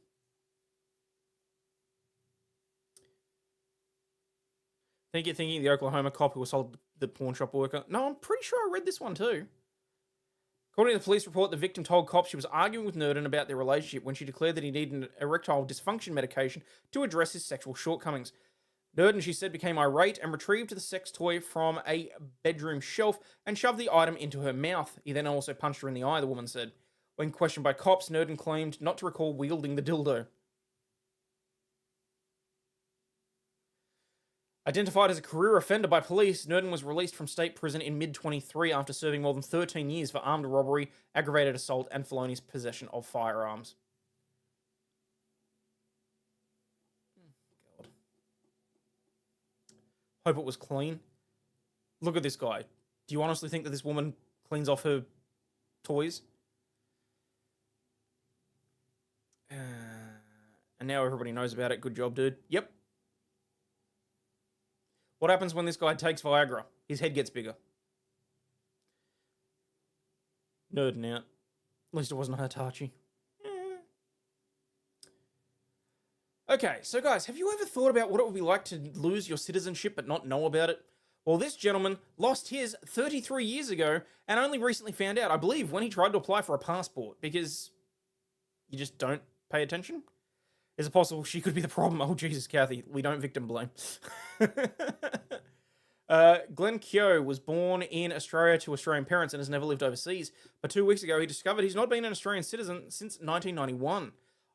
Think you're thinking the Oklahoma cop who assaulted the pawn shop worker? No, I'm pretty sure I read this one too. According to the police report, the victim told cops she was arguing with Nurden about their relationship when she declared that he needed an erectile dysfunction medication to address his sexual shortcomings. Nurden, she said, became irate and retrieved the sex toy from a bedroom shelf and shoved the item into her mouth. He then also punched her in the eye, the woman said. When questioned by cops, Nurden claimed not to recall wielding the dildo. Identified as a career offender by police, Nurden was released from state prison in mid-23 after serving more than 13 years for armed robbery, aggravated assault, and felonious possession of firearms. Hope it was clean. Look at this guy. Do you honestly think that this woman cleans off her toys? And now everybody knows about it. Good job, dude. Yep. What happens when this guy takes Viagra? His head gets bigger. Nerding out. At least it wasn't Hitachi. Okay, so guys, have you ever thought about what it would be like to lose your citizenship but not know about it? Well, this gentleman lost his 33 years ago and only recently found out, I believe, when he tried to apply for a passport, because you just don't pay attention? Is it possible she could be the problem? Oh, Jesus, Kathy, we don't victim blame. Glenn Keogh was born in Australia to Australian parents and has never lived overseas, but 2 weeks ago he discovered he's not been an Australian citizen since 1991.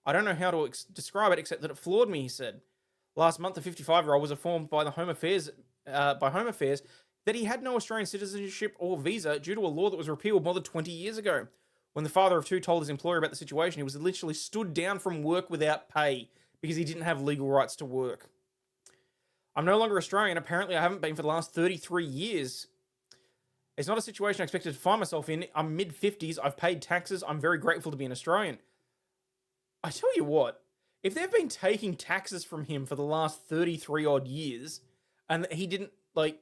I don't know how to describe it except that it floored me, he said. Last month, the 55-year-old was informed by the Home Affairs that he had no Australian citizenship or visa due to a law that was repealed more than 20 years ago. When the father of two told his employer about the situation, he was literally stood down from work without pay because he didn't have legal rights to work. I'm no longer Australian. Apparently, I haven't been for the last 33 years. It's not a situation I expected to find myself in. I'm mid-50s. I've paid taxes. I'm very grateful to be an Australian. I tell you what, if they've been taking taxes from him for the last 33 odd years and he didn't, like,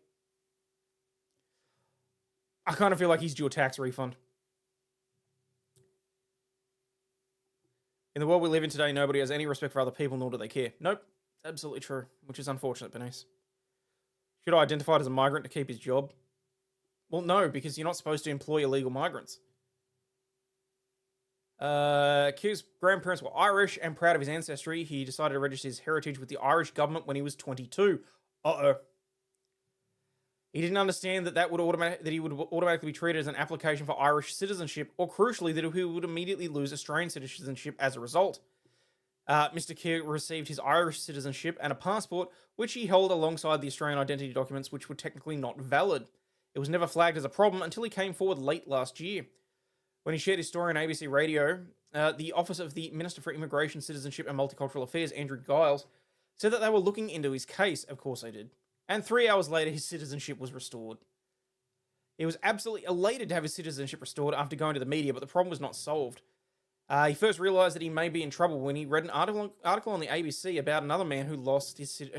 I kind of feel like he's due a tax refund. In the world we live in today, nobody has any respect for other people, nor do they care. Nope, absolutely true, which is unfortunate, Bernice. Should I identify as a migrant to keep his job? Well, no, because you're not supposed to employ illegal migrants. Q's grandparents were Irish and proud of his ancestry. He decided to register his heritage with the Irish government when he was 22. Uh-oh. He didn't understand that he would automatically be treated as an application for Irish citizenship, or crucially, that he would immediately lose Australian citizenship as a result. Mr. Q received his Irish citizenship and a passport, which he held alongside the Australian identity documents, which were technically not valid. It was never flagged as a problem until he came forward late last year. When he shared his story on ABC Radio, the Office of the Minister for Immigration, Citizenship and Multicultural Affairs, Andrew Giles, said that they were looking into his case. Of course they did. And 3 hours later, his citizenship was restored. He was absolutely elated to have his citizenship restored after going to the media, but the problem was not solved. He first realised that he may be in trouble when he read an article on the ABC about another man who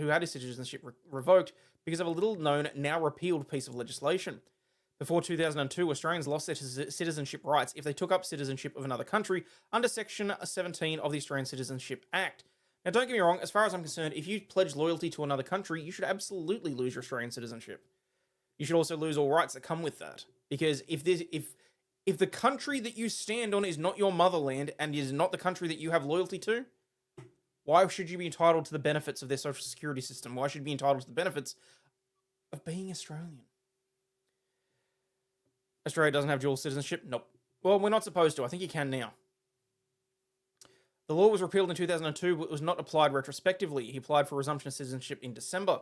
had his citizenship revoked because of a little-known, now repealed piece of legislation. Before 2002, Australians lost their citizenship rights if they took up citizenship of another country under Section 17 of the Australian Citizenship Act. Now, don't get me wrong, as far as I'm concerned, if you pledge loyalty to another country, you should absolutely lose your Australian citizenship. You should also lose all rights that come with that. Because if the country that you stand on is not your motherland and is not the country that you have loyalty to, why should you be entitled to the benefits of their social security system? Why should you be entitled to the benefits of being Australian? Australia doesn't have dual citizenship? Nope. Well, we're not supposed to. I think you can now. The law was repealed in 2002, but was not applied retrospectively. He applied for resumption of citizenship in December.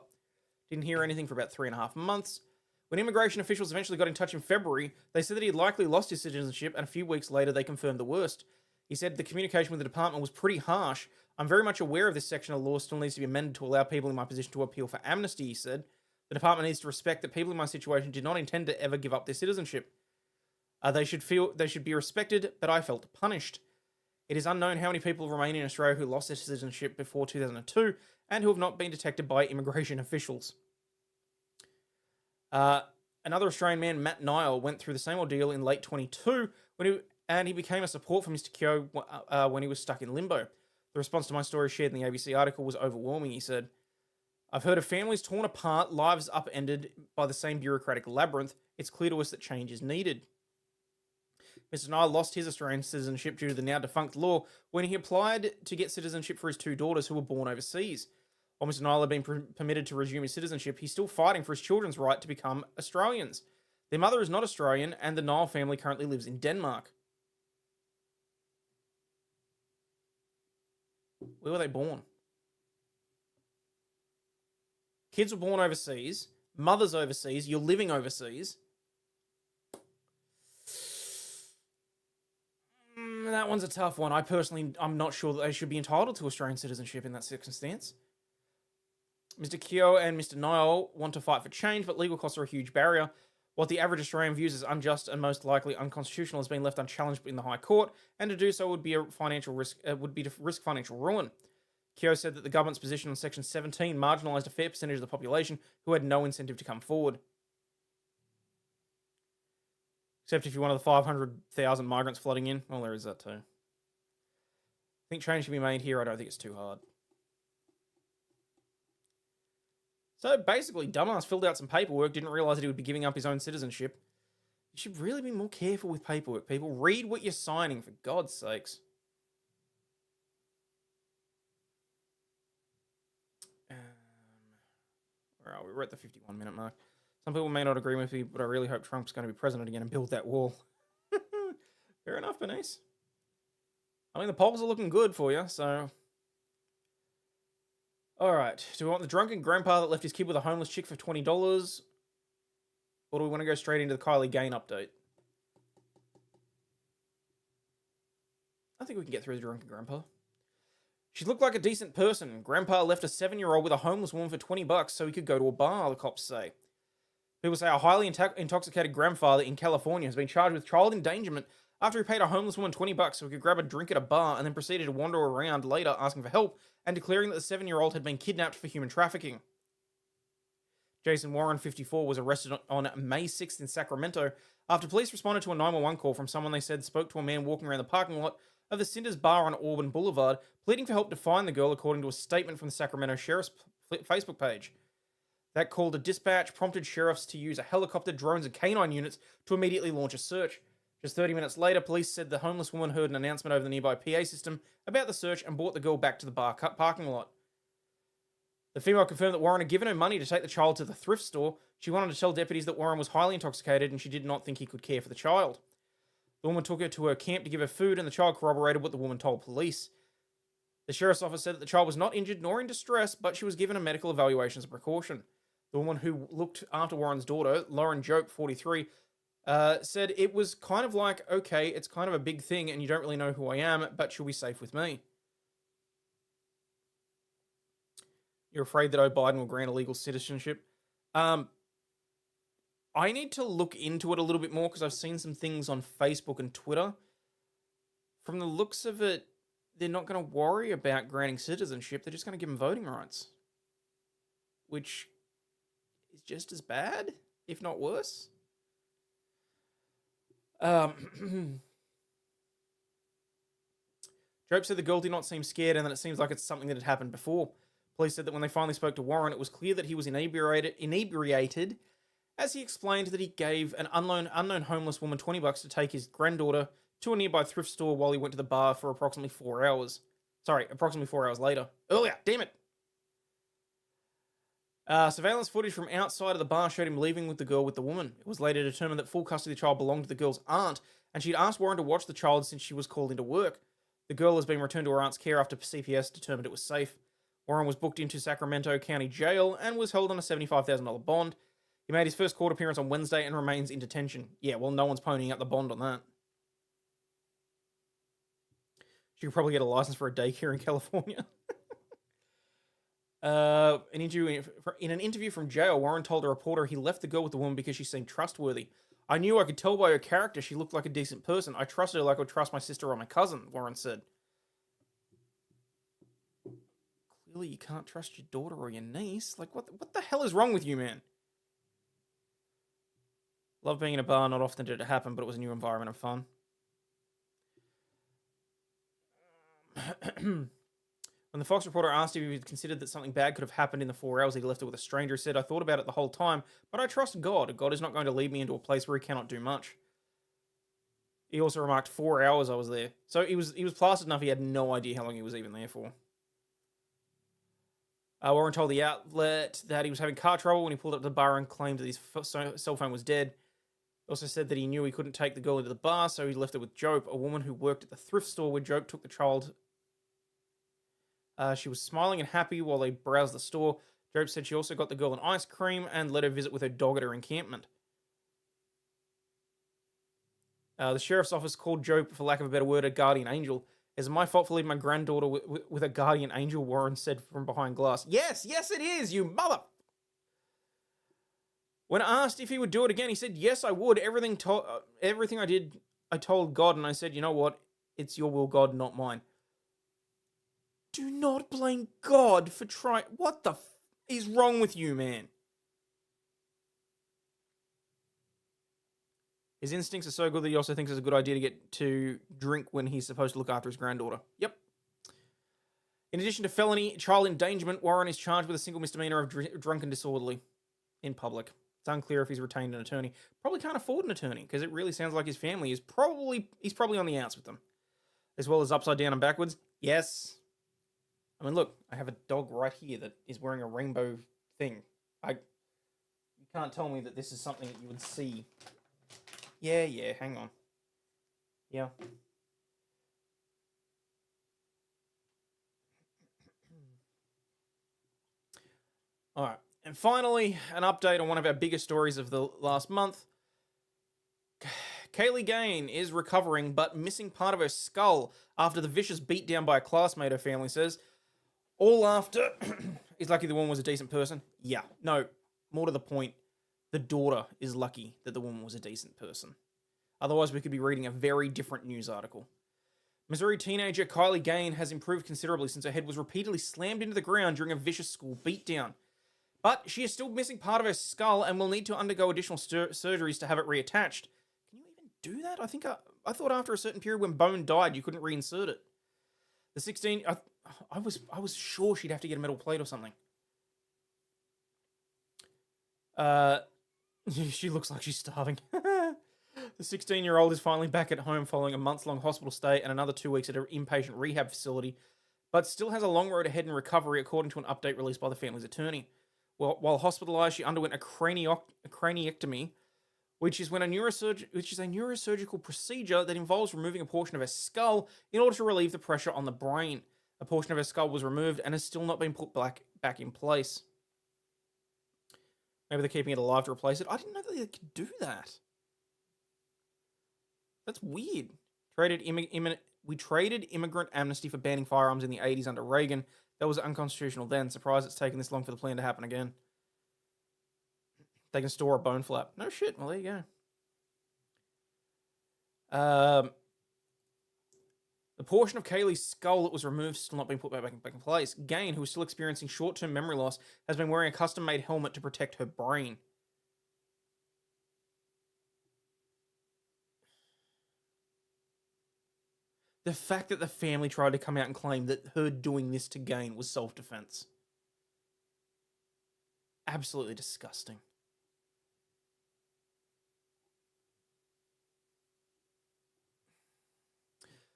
Didn't hear anything for about 3.5 months. When immigration officials eventually got in touch in February, they said that he had likely lost his citizenship, and a few weeks later they confirmed the worst. He said the communication with the department was pretty harsh. I'm very much aware of this section of law still needs to be amended to allow people in my position to appeal for amnesty, he said. The department needs to respect that people in my situation did not intend to ever give up their citizenship. They should be respected, but I felt punished. It is unknown how many people remain in Australia who lost their citizenship before 2002 and who have not been detected by immigration officials. Another Australian man, Matt Nile, went through the same ordeal in late 22 and he became a support for Mr. Keogh when he was stuck in limbo. The response to my story shared in the ABC article was overwhelming, he said. I've heard of families torn apart, lives upended by the same bureaucratic labyrinth. It's clear to us that change is needed. Mr. Nile lost his Australian citizenship due to the now defunct law when he applied to get citizenship for his two daughters who were born overseas. While Mr. Nile had been permitted to resume his citizenship, he's still fighting for his children's right to become Australians. Their mother is not Australian, and the Nile family currently lives in Denmark. Where were they born? Kids were born overseas, mother's overseas, you're living overseas. That one's a tough one. I'm not sure that they should be entitled to Australian citizenship in that circumstance. Mr. Keogh and Mr. Niall want to fight for change, but legal costs are a huge barrier. What the average Australian views as unjust and most likely unconstitutional has been left unchallenged in the High Court, and to do so would be a financial risk. Would be to risk financial ruin. Keogh said that the government's position on Section 17 marginalised a fair percentage of the population who had no incentive to come forward. Except if you're one of the 500,000 migrants flooding in. Well, there is that too. I think change can be made here. I don't think it's too hard. So basically, dumbass filled out some paperwork, didn't realise that he would be giving up his own citizenship. You should really be more careful with paperwork, people. Read what you're signing, for God's sakes. Where are we? We're at the 51-minute mark. Some people may not agree with me, but I really hope Trump's going to be president again and build that wall. Fair enough, Bernice. I mean, the polls are looking good for you, so... Alright, do we want the drunken grandpa that left his kid with a homeless chick for $20? Or do we want to go straight into the Kylie Gain update? I think we can get through the drunken grandpa. She looked like a decent person. Grandpa left a 7-year-old with a homeless woman for $20 so he could go to a bar, the cops say. People say a highly intoxicated grandfather in California has been charged with child endangerment after he paid a homeless woman $20 so he could grab a drink at a bar and then proceeded to wander around later asking for help and declaring that the 7-year-old had been kidnapped for human trafficking. Jason Warren, 54, was arrested on May 6th in Sacramento after police responded to a 911 call from someone they said spoke to a man walking around the parking lot of the Cinders Bar on Auburn Boulevard, pleading for help to find the girl, according to a statement from the Sacramento Sheriff's Facebook page. That call to dispatch prompted sheriffs to use a helicopter, drones, and canine units to immediately launch a search. Just 30 minutes later, police said the homeless woman heard an announcement over the nearby PA system about the search and brought the girl back to the bar parking lot. The female confirmed that Warren had given her money to take the child to the thrift store. She wanted to tell deputies that Warren was highly intoxicated and she did not think he could care for the child. The woman took her to her camp to give her food, and the child corroborated what the woman told police. The sheriff's office said that the child was not injured nor in distress, but she was given a medical evaluation as a precaution. The woman who looked after Warren's daughter, Lauren Jope, 43, said it was kind of like, okay, it's kind of a big thing and you don't really know who I am, but she'll be safe with me. You're afraid that Biden will grant illegal citizenship? I need to look into it a little bit more because I've seen some things on Facebook and Twitter. From the looks of it, they're not going to worry about granting citizenship. They're just going to give them voting rights. Which is just as bad, if not worse. Jope said the girl did not seem scared and that it seems like it's something that had happened before. Police said that when they finally spoke to Warren, it was clear that he was inebriated, as he explained that he gave an unknown homeless woman $20 to take his granddaughter to a nearby thrift store while he went to the bar for approximately 4 hours. Approximately 4 hours later. Earlier, damn it! Surveillance footage from outside of the bar showed him leaving with the girl with the woman. It was later determined that full custody of the child belonged to the girl's aunt, and she'd asked Warren to watch the child since she was called into work. The girl has been returned to her aunt's care after CPS determined it was safe. Warren was booked into Sacramento County Jail and was held on a $75,000 bond. He made his first court appearance on Wednesday and remains in detention. Yeah, well, no one's ponying up the bond on that. She could probably get a license for a daycare in California. In an interview from jail, Warren told a reporter he left the girl with the woman because she seemed trustworthy. I knew I could tell by her character she looked like a decent person. I trusted her like I would trust my sister or my cousin, Warren said. Clearly you can't trust your daughter or your niece. Like, what the hell is wrong with you, man? Love being in a bar. Not often did it happen, but it was a new environment and fun. When the Fox reporter asked him if he'd considered that something bad could have happened in the 4 hours he left it with a stranger, he said, I thought about it the whole time, but I trust God. God is not going to lead me into a place where he cannot do much. He also remarked 4 hours I was there. So he was plastered enough he had no idea how long he was even there for. Warren told the outlet that he was having car trouble when he pulled up to the bar and claimed that his cell phone was dead. He also said that he knew he couldn't take the girl into the bar, so he left it with Jope, a woman who worked at the thrift store where Jope took the child. She was smiling and happy while they browsed the store. Jope said she also got the girl an ice cream and let her visit with her dog at her encampment. The sheriff's office called Jope, for lack of a better word, a guardian angel. Is it my fault for leaving my granddaughter with a guardian angel? Warren said from behind glass. Yes, it is, you mother. When asked if he would do it again, he said, yes, I would. Everything I did, I told God, and I said, you know what? It's your will, God, not mine. Do not blame God for trying. What the is wrong with you, man? His instincts are so good that he also thinks it's a good idea to get to drink when he's supposed to look after his granddaughter. Yep. In addition to felony child endangerment, Warren is charged with a single misdemeanor of drunken disorderly in public. It's unclear if he's retained an attorney. Probably can't afford an attorney because it really sounds like his family is he's probably on the outs with them. As well as upside down and backwards. Yes. I mean, look, I have a dog right here that is wearing a rainbow thing. You can't tell me that this is something that you would see. Yeah, hang on. Yeah. All right. And finally, an update on one of our biggest stories of the last month. Kaylee Gain is recovering, but missing part of her skull after the vicious beatdown by a classmate, her family says. All after... He's lucky the woman was a decent person. Yeah. No, more to the point, the daughter is lucky that the woman was a decent person. Otherwise, we could be reading a very different news article. Missouri teenager Kylie Gain has improved considerably since her head was repeatedly slammed into the ground during a vicious school beatdown. But she is still missing part of her skull and will need to undergo additional surgeries to have it reattached. Can you even do that? I thought after a certain period when bone died, you couldn't reinsert it. The 16... I was sure she'd have to get a metal plate or something. She looks like she's starving. The 16-year-old is finally back at home following a months-long hospital stay and another 2 weeks at an inpatient rehab facility, but still has a long road ahead in recovery, according to an update released by the family's attorney. While hospitalized, she underwent a craniectomy, which is a neurosurgical procedure that involves removing a portion of her skull in order to relieve the pressure on the brain. A portion of her skull was removed and has still not been put back in place. Maybe they're keeping it alive to replace it. I didn't know that they could do that. That's weird. We traded immigrant amnesty for banning firearms in the 80s under Reagan. That was unconstitutional then. Surprised it's taken this long for the plan to happen again. They can store a bone flap. No shit. Well, there you go. The portion of Kaylee's skull that was removed still not being put back in place. Gain, who is still experiencing short-term memory loss, has been wearing a custom-made helmet to protect her brain. The fact that the family tried to come out and claim that her doing this to Gain was self-defense. Absolutely disgusting.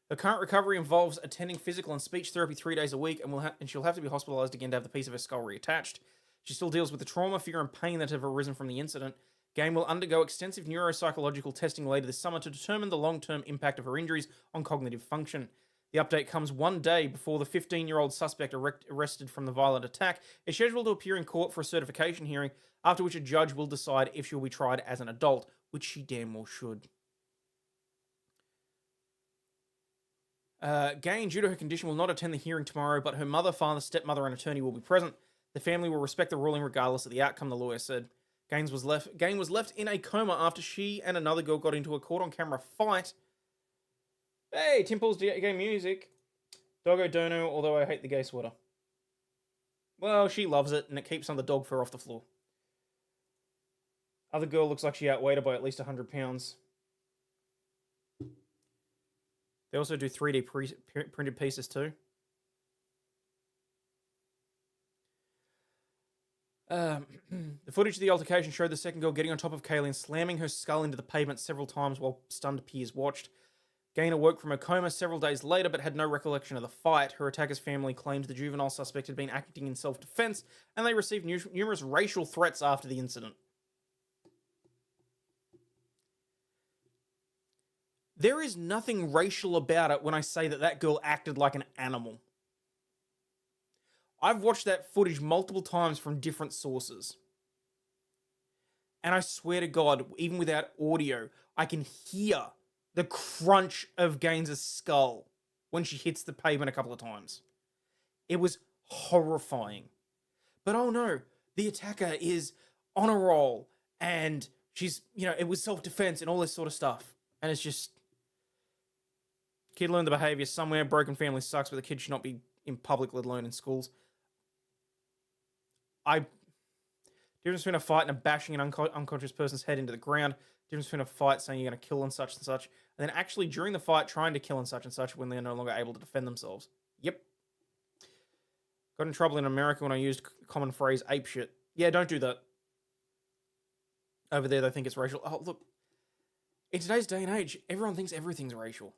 Her current recovery involves attending physical and speech therapy 3 days a week, and she'll have to be hospitalized again to have the piece of her skull reattached. She still deals with the trauma, fear, and pain that have arisen from the incident. Gain will undergo extensive neuropsychological testing later this summer to determine the long-term impact of her injuries on cognitive function. The update comes 1 day before the 15-year-old suspect arrested from the violent attack is scheduled to appear in court for a certification hearing, after which a judge will decide if she will be tried as an adult, which she damn well should. Gain, due to her condition, will not attend the hearing tomorrow, but her mother, father, stepmother, and attorney will be present. The family will respect the ruling regardless of the outcome, the lawyer said. Gain was left in a coma after she and another girl got into a caught-on-camera fight. Hey, Timple's gay music. Doggo Dono, although I hate the gay sweater. Well, she loves it, and it keeps some of the dog fur off the floor. Other girl looks like she outweighed her by at least 100 pounds. They also do 3D printed pieces too. The footage of the altercation showed the second girl getting on top of Kaylee and slamming her skull into the pavement several times while stunned peers watched. Gain awoke from a coma several days later but had no recollection of the fight. Her attacker's family claimed the juvenile suspect had been acting in self-defense, and they received numerous racial threats after the incident. There is nothing racial about it when I say that that girl acted like an animal. I've watched that footage multiple times from different sources. And I swear to God, even without audio, I can hear the crunch of Gaines' skull when she hits the pavement a couple of times. It was horrifying. But oh no, the attacker is on a roll and she's, it was self-defense and all this sort of stuff. And it's just, kid learned the behavior somewhere. Broken family sucks, but the kid should not be in public, let alone in schools. Difference between a fight and a bashing an unconscious person's head into the ground. Difference between a fight saying you're going to kill and such, and then actually during the fight trying to kill and such when they're no longer able to defend themselves. Yep. Got in trouble in America when I used common phrase apeshit. Yeah, don't do that. Over there they think it's racial. Oh, look. In today's day and age, everyone thinks everything's racial.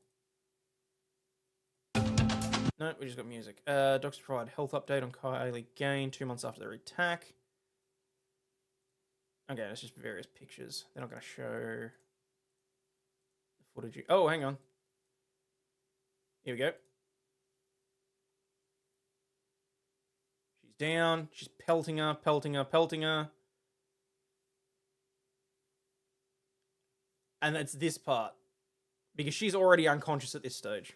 No, we just got music. Doctors provide health update on Kylie Gain 2 months after their attack. Okay, it's just various pictures. They're not going to show the footage. Oh, hang on. Here we go. She's down. She's pelting her. And that's this part. Because she's already unconscious at this stage.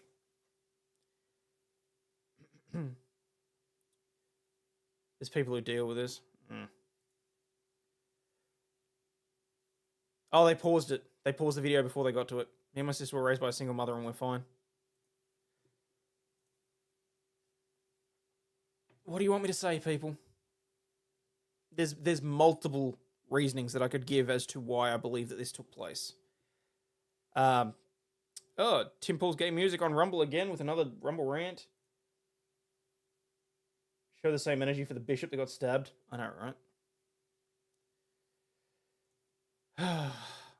There's people who deal with this. Oh, they paused it. They paused the video before they got to it. Me and my sister were raised by a single mother and we're fine. What do you want me to say, people? There's multiple reasonings that I could give as to why I believe that this took place. Oh, Tim Paul's gay music on Rumble again with another Rumble rant. Show the same energy for the bishop that got stabbed. I know, right?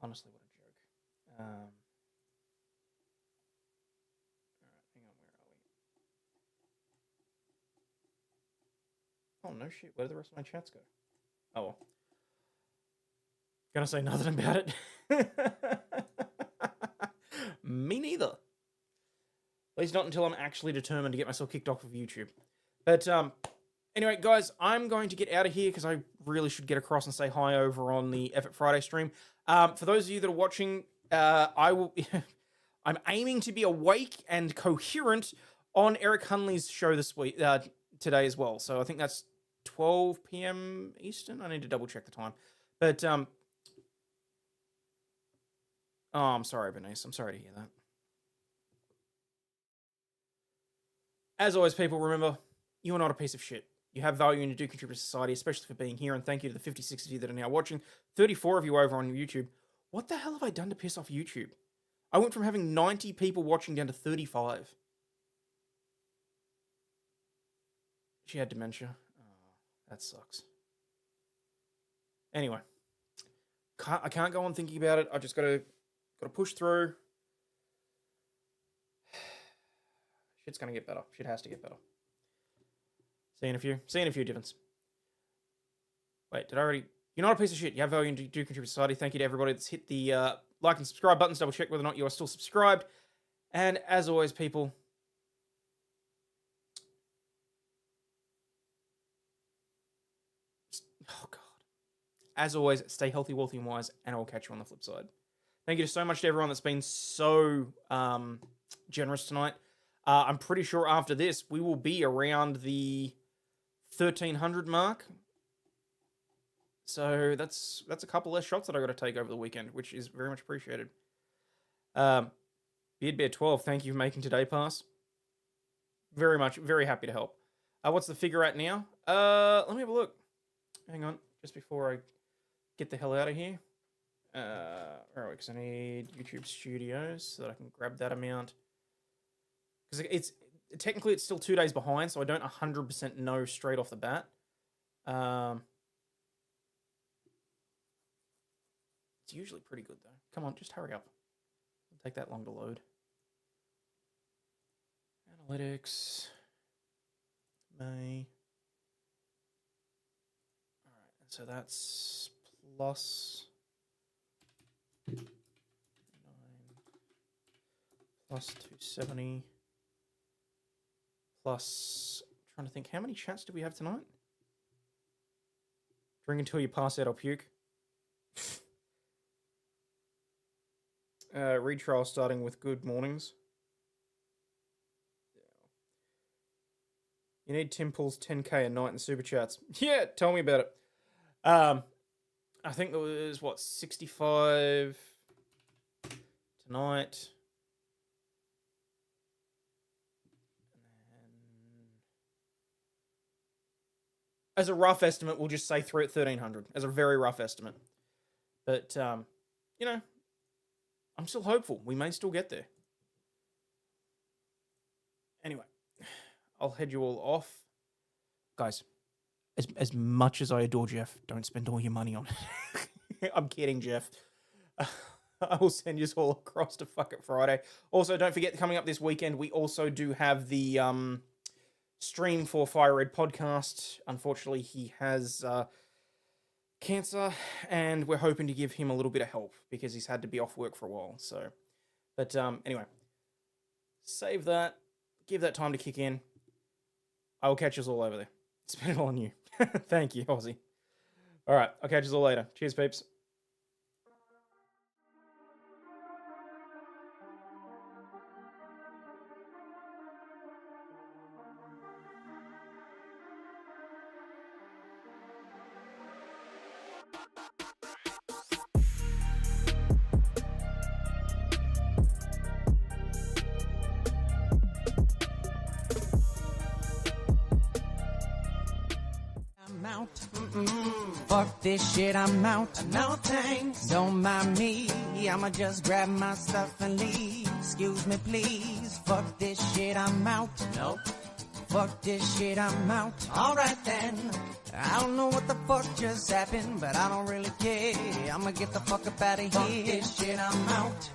Honestly, what a joke. All right, hang on, where are we? Oh, no shit. Where did the rest of my chats go? Oh, well. Gonna say nothing about it. Me neither. At least not until I'm actually determined to get myself kicked off of YouTube. But, anyway, guys, I'm going to get out of here because I really should get across and say hi over on the Effort Friday stream. For those of you that are watching, I'm aiming to be awake and coherent on Eric Hunley's show this week, today as well. So I think that's 12 p.m. Eastern. I need to double check the time. But, oh, I'm sorry, Bernice. I'm sorry to hear that. As always, people, remember, you are not a piece of shit. You have value and you do contribute to society, especially for being here. And thank you to the 56 of you that are now watching. 34 of you over on YouTube. What the hell have I done to piss off YouTube? I went from having 90 people watching down to 35. She had dementia. Oh, that sucks. Anyway. I can't go on thinking about it. I just got to push through. Shit's going to get better. Shit has to get better. See you in a few, Divins. Wait, did I already... You're not a piece of shit. You have value and do contribute to society. Thank you to everybody that's hit the like and subscribe buttons. Double check whether or not you are still subscribed. And as always, people... Oh, God. As always, stay healthy, wealthy, and wise, and I'll catch you on the flip side. Thank you so much to everyone that's been so generous tonight. I'm pretty sure after this, we will be around the 1,300 mark. So that's a couple less shots that I got to take over the weekend, which is very much appreciated. Beard Bear 12, thank you for making today pass. Very happy to help. What's the figure at now? Let me have a look. Hang on, just before I get the hell out of here. Where are we? Because I need YouTube Studios so that I can grab that amount. Because it's still 2 days behind, so I don't 100% know straight off the bat. It's usually pretty good though. Come on, just hurry up. It'll take that long to load. Analytics. May. Alright, and so that's plus 9 plus 270 plus, I'm trying to think, how many chats do we have tonight? Drink until you pass out or puke. Retrial starting with good mornings. You need Tim Pool's 10K a night in Super Chats. Yeah, tell me about it. I think there was, 65 tonight. As a rough estimate, we'll just say through at 1,300. As a very rough estimate. But, you know, I'm still hopeful. We may still get there. Anyway, I'll head you all off. Guys, as much as I adore Jeff, don't spend all your money on it. I'm kidding, Jeff. I will send you all across to Fuck It Friday. Also, don't forget, coming up this weekend, we also do have the stream for Fire Red podcast. Unfortunately, he has cancer, and we're hoping to give him a little bit of help because he's had to be off work for a while. So, but anyway, save that. Give that time to kick in. I will catch us all over there. Spend it all on you. Thank you, Aussie. All right, I'll catch us all later. Cheers, peeps. I'm out. Fuck this shit, I'm out. No thanks. Don't mind me. I'ma just grab my stuff and leave. Excuse me, please. Fuck this shit, I'm out. Nope. Fuck this shit, I'm out. Alright then. I don't know what the fuck just happened, but I don't really care. I'ma get the fuck up out of here. Fuck this shit, I'm out.